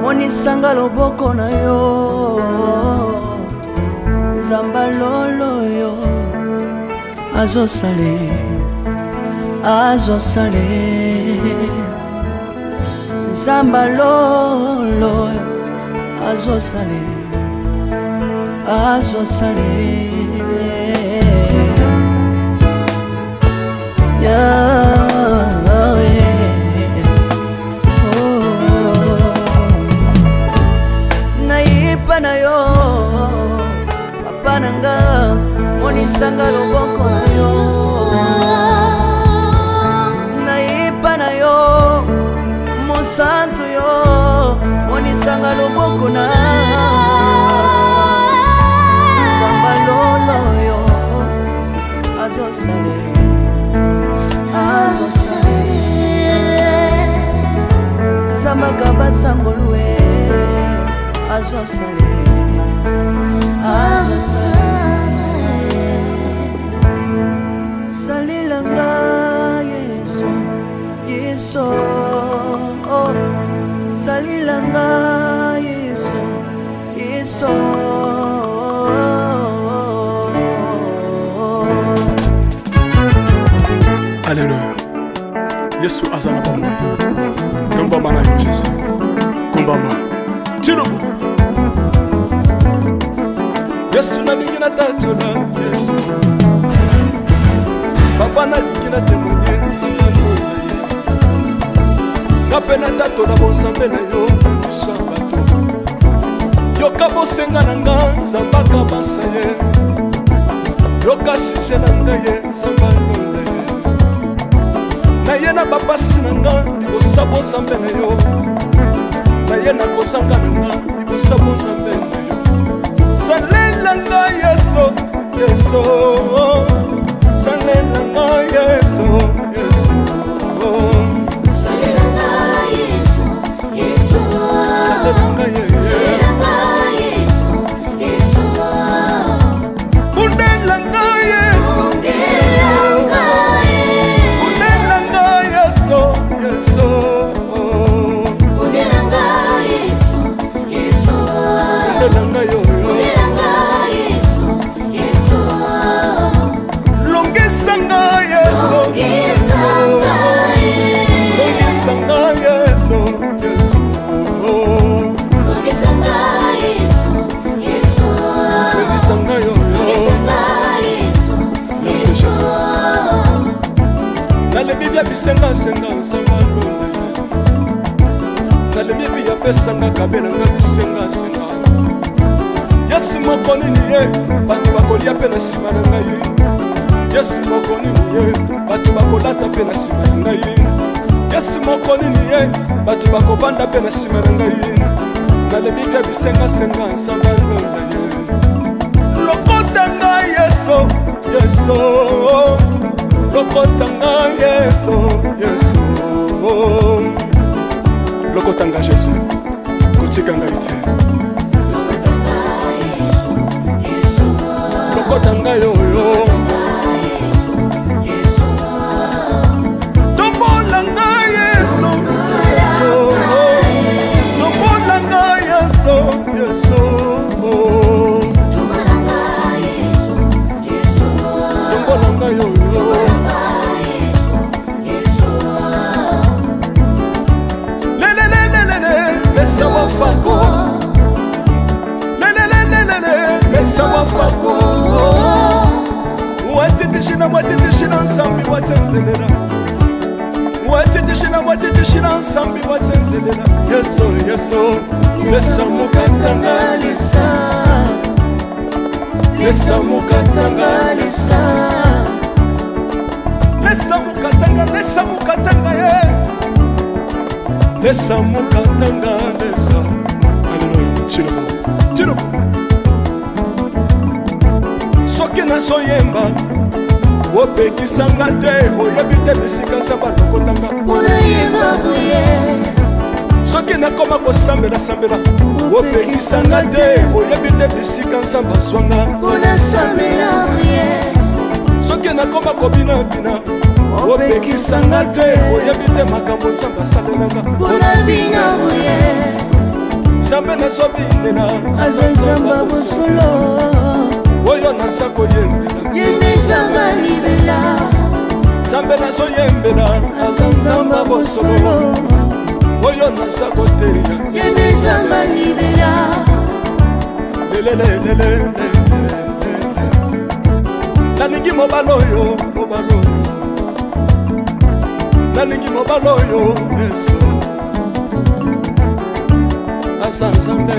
monisanga loboko na yo zamba lolo yo azosale zamba lolo azosale nayipa na yo papa nanga monisanga loboko na yo nayipa na yo mosantu yo monisanga loboko na zamba lolo yo azosale zamba kabasangolue azosale salilanga yesu yesu salilanga yesu yesu Alléluia. Yesu azana bamwe. Komba mana yo Jésus. Kombamba. Tirobo. Yesu na lingi na tatola Yesu. Papa na lingi na témoigner sangalo na ye. Kapena tatola bonsambe na yo Yesu abato. Yoka bosenga na nga zambaka basaye. Yoka shije na nga ye sangalo na ye. Na ye na bapasi na nga libosabo zambe na yo. Na ye na kozanga na nga libosabo zambe na yo. Salela nga yeso yeso. Salela nga yeso yeso. Salela nga yeso yeso. Salela nga yeso. Salela nga yeso yeso. Undela nga yeso yeso. Bisenga senga sanga lole Nalemi bi yapesanga kabela nga bisenga senga Yesu moko nini ye batu bakolia pe na sima na ngai Yesu moko nini ye batu bakolata pe na sima na ngai Yesu moko nini ye batu bakovanda pe na sima na ngai Nalemi bi bisenga senga sanga lole Lokota nga Yesu Yesu Lokotanga Yesu, Yesu. Lokotanga Jésus, kotikanga ite. Lokotanga Yesu, Yesu. Lokotanga yo yo. Yesu. Tombolanga Yesu, Yesu. Tombolanga Yesu, Yesu. Tombolanga Yesu, Yesu. Tombolanga yo yo. Sawa fako le sawa fako watitishina nsambi watenzelela watitishina nsambi watenzelela yeso yeso lesamukatanga lesamukatanga ye Lesa mukatanga lesa. Alléluia. Chirobo. Soki na soyemba opekisanga te oyebi te bisika nsaba lokotanga. Unayemba buye soki nakoma kosambela sambela opekisanga te oyebi te bisika nzambe azwanga soki nakoma kobinabina opekisanga te oyebi te makambo nzambe asalelanga nzambe nazobinela aza nzambe bosolo oyo naza koyembela yende nzambe libela nzambe nazoyembela aza nzambe bosolo oyo naza koteya yende nzambe libela lelelelelele nalingi mobala oyo nalingi mobala oyo yesu aza nzambe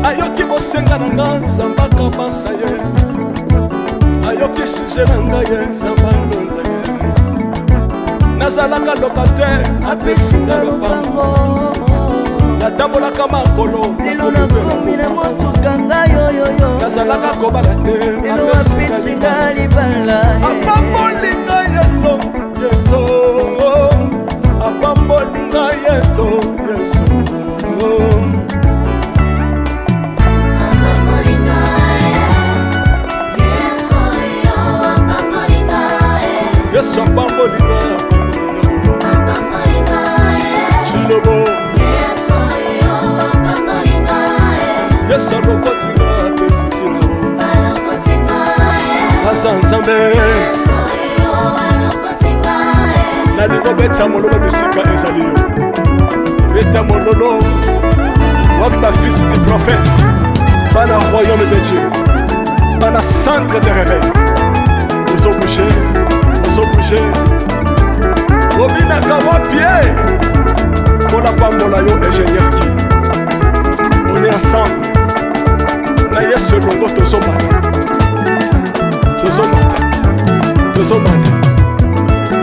ayoki bosenga na nga nzambe akabasa ye ayoki suje na ngai ye nzambe alonda ye nazalaka lokatere apesinga lopango natambolaka makolo lelo nakomi na motuka ngai oyoyo nazalaka kobala te lelo apesinga libala apambolinga yeso yeso apambolinga yeso yeso yesu apambolinga chilobo yesu alokotinga apesitina aza nzambe nalingo beta mololo bisika ezali yo beta mololo wabi bafisi du prophète bana royaume de dieu bana centre de réveil ozobouge obinaka wapie mpona pambola yo ingénieur ki on est ensemble na yesu elongo tozomata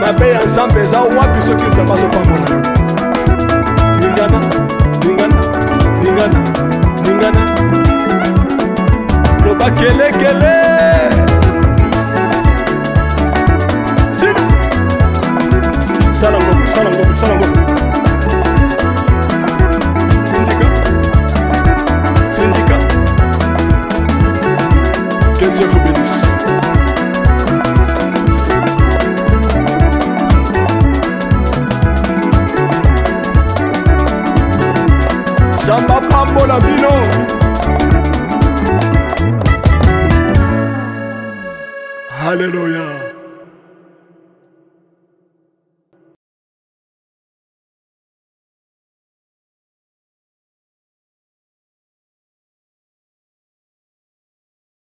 mabe ya nzambe eza wapi soki nzambe azopambola yo lingana loba kelekele sala ngombe Syndicat que Dieu vous bénisse. Samba pambola bino Alléluia.